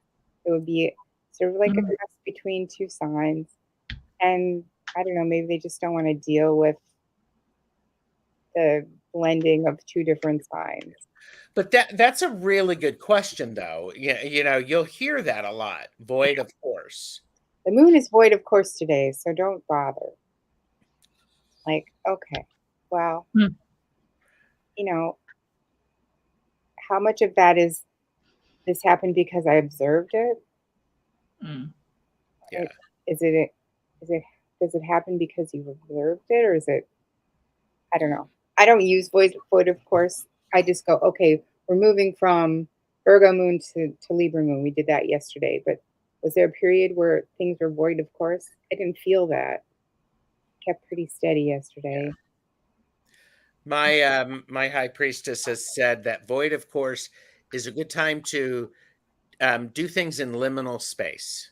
It would be sort of like a cusp between 2 signs. And I don't know, maybe they just don't want to deal with the blending of 2 different signs. But that's a really good question, though. You'll hear that a lot. Void of course. The moon is void of course today, so don't bother. Like, okay, well, how much of that is this happened because I observed it? Yeah. Does it happen because you observed it, or is it I don't know. I don't use void of course. I just go, okay, we're moving from Virgo moon to Libra moon. We did that yesterday, but was there a period where things were void of course? I didn't feel that. Kept pretty steady yesterday. Yeah. My high priestess has said that void of course is a good time to do things in liminal space,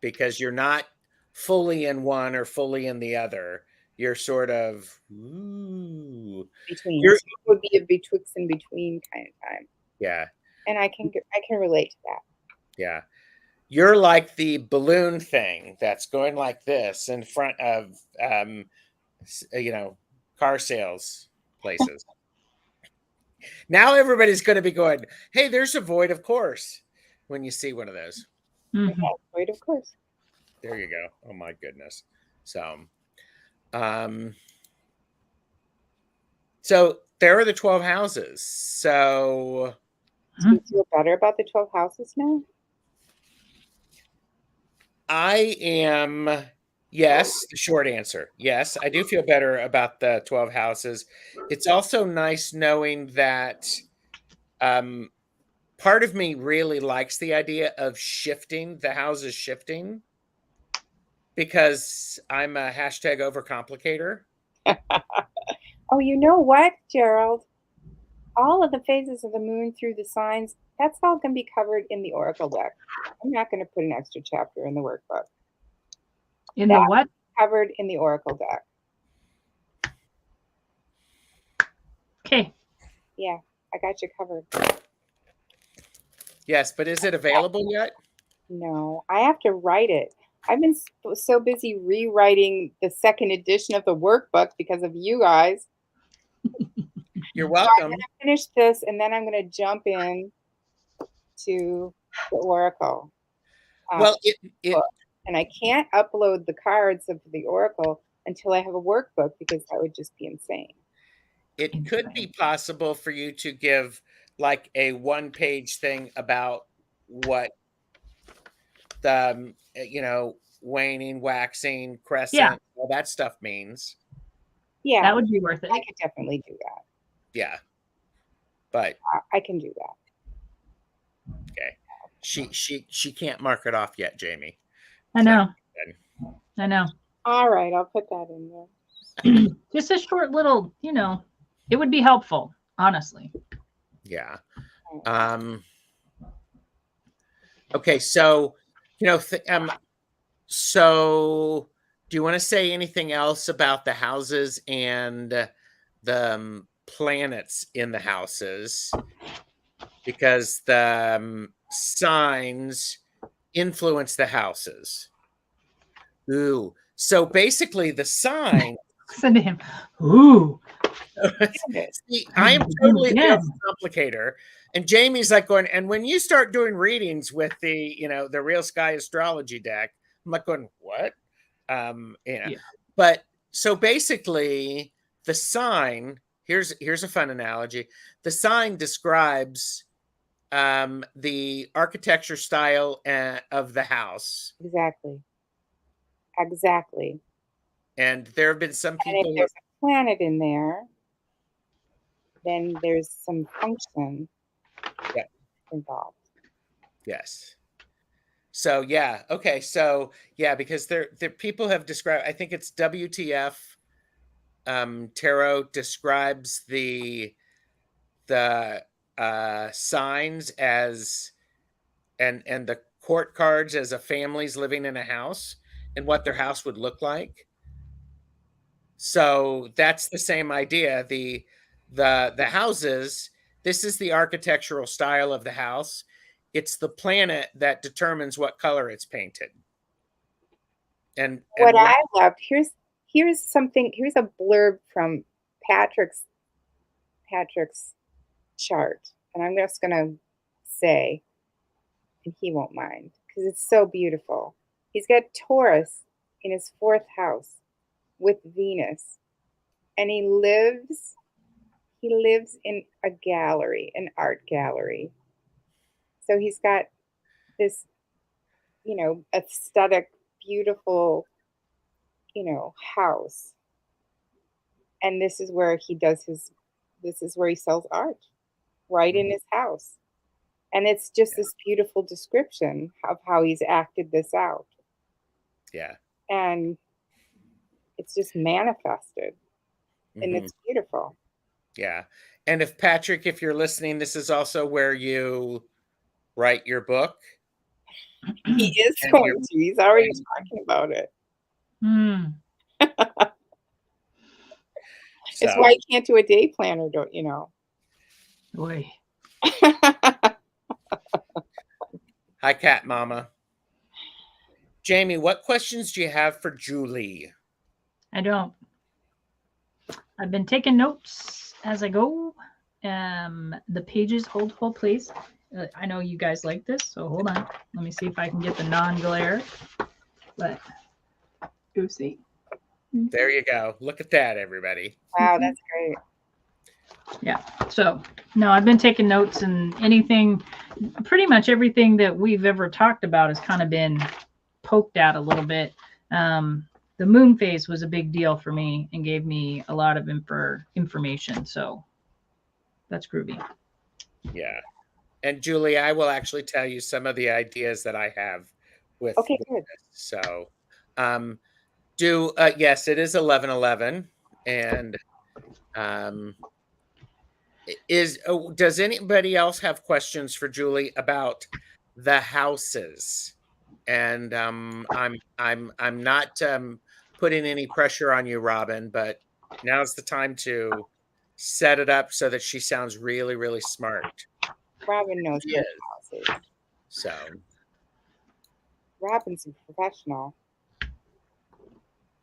because you're not fully in one or fully in the other. You're sort of between. You're, So it would be a betwixt and between kind of time. yeah. And I can relate to that. Yeah. You're like the balloon thing that's going like this in front of car sales places. Now everybody's going to be going, hey, there's a void of course when you see one of those. Mm-hmm. Yeah, void of course. There you go. Oh my goodness. So there are the 12 houses. So do you feel better about the 12 houses now? I am, yes, the short answer. Yes, I do feel better about the 12 houses. It's also nice knowing that part of me really likes the idea of shifting, the houses shifting, because I'm a hashtag overcomplicator. Oh, you know what, Gerald? All of the phases of the moon through the signs, that's all going to be covered in the Oracle deck. I'm not going to put an extra chapter in the workbook. In the what? Covered in the Oracle deck. Okay. Yeah, I got you covered. Yes, but is it available yet? No, I have to write it. I've been so busy rewriting the second edition of the workbook because of you guys. You're welcome. So I'm going to finish this, and then I'm going to jump in to the Oracle. Well, and I can't upload the cards of the Oracle until I have a workbook, because that would just be insane. It could be possible for you to give like a one-page thing about what the waning, waxing, crescent, all that stuff means. Yeah, that would be worth it. I could definitely do that. Yeah, but I can do that. Okay, she can't mark it off yet, Jamie. I know. I know. All right, I'll put that in there. Just a short little, it would be helpful, honestly. Yeah. Okay, so so do you want to say anything else about the houses and the planets in the houses? Because the signs influence the houses. Ooh. So basically the sign. Listen to him. Ooh. See, I am totally the complicator. And Jamie's like going, and when you start doing readings with the Real Sky Astrology deck, I'm like going, what? Yeah. But so basically the sign, here's a fun analogy. The sign describes the architecture style of the house. Exactly. And there have been some people. And if there's a planet in there, then there's some function involved. Yes. So yeah, okay. So yeah, because there people have described. I think it's WTF. Tarot describes the signs as and the court cards as a family's living in a house and what their house would look like. So that's the same idea. The houses, this is the architectural style of the house. It's the planet that determines what color it's painted. And what I loved, here's a blurb from Patrick's chart, and I'm just gonna say, and he won't mind because it's so beautiful. He's got Taurus in his 4th house with Venus, and he lives in a gallery, an art gallery. So he's got this, aesthetic, beautiful, house. And this is where he does this is where he sells art, right in his house. And it's just this beautiful description of how he's acted this out. Yeah. And it's just manifested. And it's beautiful. Yeah. And if you're listening, this is also where you write your book. He is going to. He's already talking about it. It's why you can't do a day planner, don't you know? Boy. Hi, Cat Mama. Jamie, what questions do you have for Julie? I don't. I've been taking notes as I go. The pages hold full, please. I know you guys like this, so hold on. Let me see if I can get the non-glare. But oopsie. There you go. Look at that, everybody. Wow, that's great. Yeah. So no, I've been taking notes, and pretty much everything that we've ever talked about has kind of been poked at a little bit. The moon phase was a big deal for me and gave me a lot of information. So that's groovy. Yeah. And Julie, I will actually tell you some of the ideas that I have with good. this. So yes, it is 11/11. And does anybody else have questions for Julie about the houses? And I'm not putting any pressure on you, Robin, but now's the time to set it up so that she sounds really, really smart. Robin knows She is. houses. So Robin's a professional.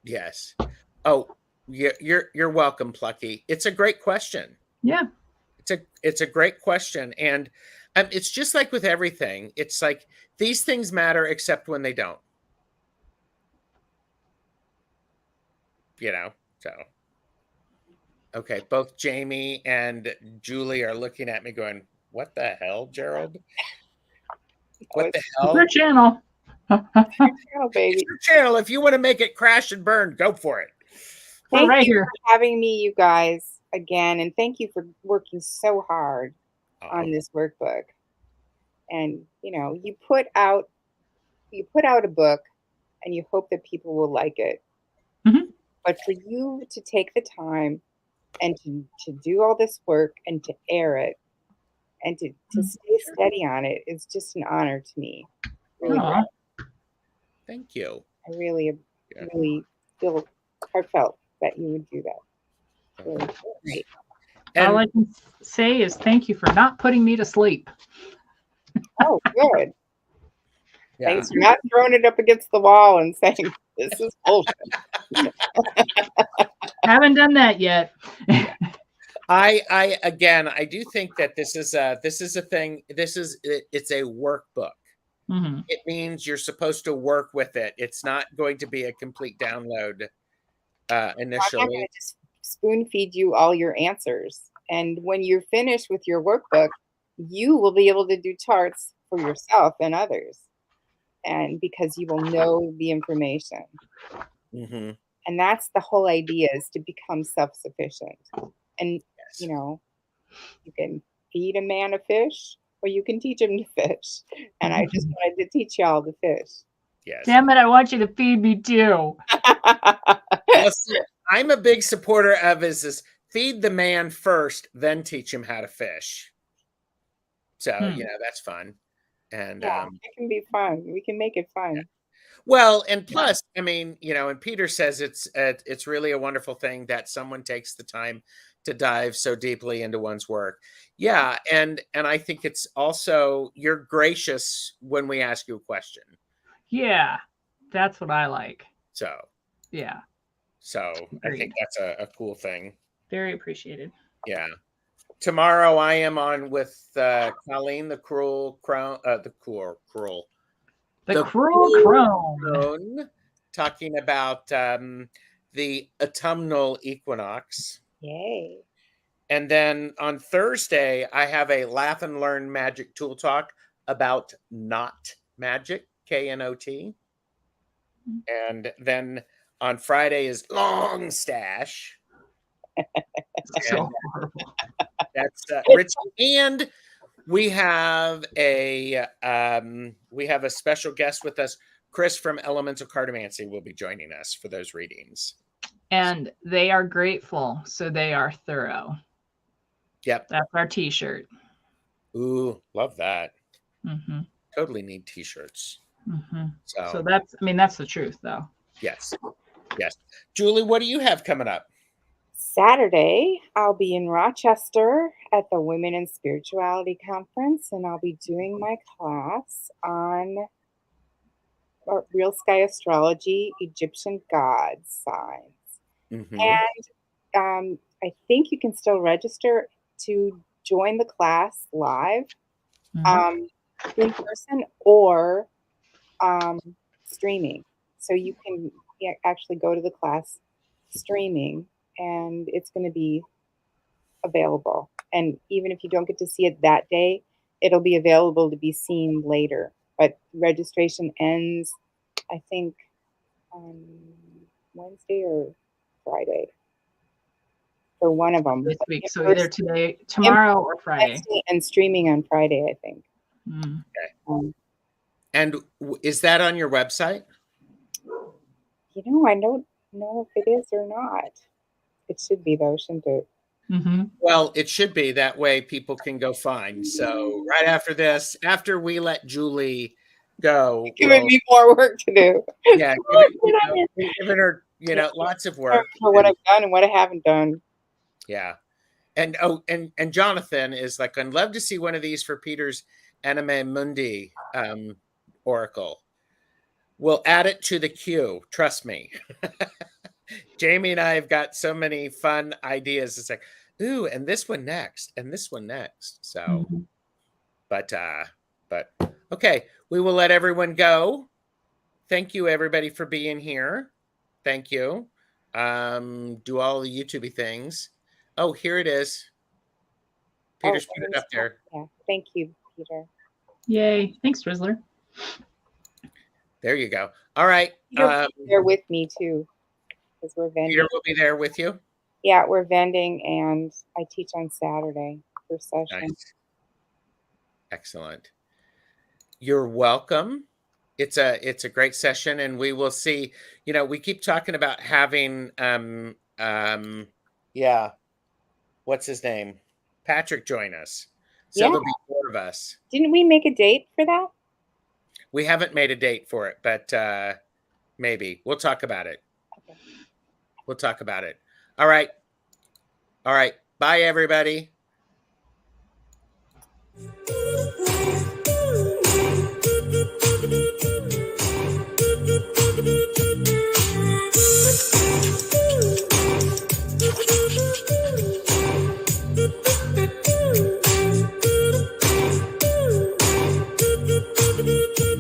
Yes. Oh, you're welcome, Plucky. It's a great question. Yeah. It's a great question, and it's just like with everything. It's like these things matter except when they don't. You know. So. Okay, both Jamie and Julie are looking at me going, "What the hell, Gerald? What the hell?" Your channel. Channel, baby. It's your channel. If you want to make it crash and burn, go for it. Thank you for having me, you guys, again, and thank you for working so hard on this workbook. And you put out a book, and you hope that people will like it. But for you to take the time and to do all this work and to air it and to stay steady on it is just an honor to me. Really. Thank you. I really feel heartfelt that you would do that. Really great. All I can say is thank you for not putting me to sleep. Oh, good. Yeah. Thanks for not throwing it up against the wall and saying, this is bullshit. Haven't done that yet. I do think that this is a thing. It's a workbook. It means you're supposed to work with it. It's not going to be a complete download initially. I'm not going to just spoon feed you all your answers. And when you're finished with your workbook, you will be able to do charts for yourself and others. And because you will know the information. And that's the whole idea, is to become self-sufficient. And, you can feed a man a fish, or you can teach him to fish. And I just wanted to teach y'all to fish. Yes. Damn it, I want you to feed me too. I'm a big supporter of is feed the man first, then teach him how to fish. So, that's fun. And it can be fun. We can make it fun. Yeah. Well, and plus, I mean, and Peter says it's really a wonderful thing that someone takes the time to dive so deeply into one's work. Yeah, and I think it's also, you're gracious when we ask you a question. Yeah, that's what I like. So. Yeah. So agreed. I think that's a cool thing. Very appreciated. Yeah. Tomorrow I am on with Colleen, the cruel crone, the cruel crone, talking about the autumnal equinox. Yay. And then on Thursday, I have a Laugh and Learn Magic Tool Talk about knot magic, KNOT. And then on Friday is Long Stash. So horrible. That's Rich. And we have a special guest with us. Chris from Elemental Cartomancy will be joining us for those readings. And they are grateful, so they are thorough. Yep. That's our t-shirt. Ooh, love that. Mm-hmm. Totally need t-shirts. Mm-hmm. So that's the truth, though. Yes. Julie, what do you have coming up? Saturday, I'll be in Rochester at the Women in Spirituality Conference, and I'll be doing my class on Real Sky Astrology, Egyptian God signs. Mm-hmm. And I think you can still register to join the class live, in person, or streaming. So you can actually go to the class streaming, and it's going to be available. And even if you don't get to see it that day, it'll be available to be seen later. But registration ends, I think, on Wednesday or Friday for one of them. This week, so either today, tomorrow, or Friday. And streaming on Friday, I think. Okay. And is that on your website? I don't know if it is or not. It should be, though, shouldn't it? Mm-hmm. Well, it should be. That way people can go find. So right after this, after we let Julie go, Giving me more work to do. Yeah, giving her, lots of work for what I've done and what I haven't done. Yeah. And and Jonathan is like, I'd love to see one of these for Peter's Anime Mundi oracle. We'll add it to the queue. Trust me. Jaime and I have got so many fun ideas. It's like, ooh, and this one next, and this one next. So, but okay, we will let everyone go. Thank you, everybody, for being here. Thank you. Do all the YouTube things. Oh, here it is. Peter's put it up there. Yeah, thank you, Peter. Yay! Thanks, Rizzler. There you go. All right. Peter will be there with me too, because we're vending. Peter will be there with you. Yeah, we're vending, and I teach on Saturday for session. Nice. Excellent. You're welcome. It's a great session, and we will see. We keep talking about having what's his name? Patrick join us. So there'll be 4 of us. Didn't we make a date for that? We haven't made a date for it, but maybe we'll talk about it. Okay. We'll talk about it. All right. Bye, everybody.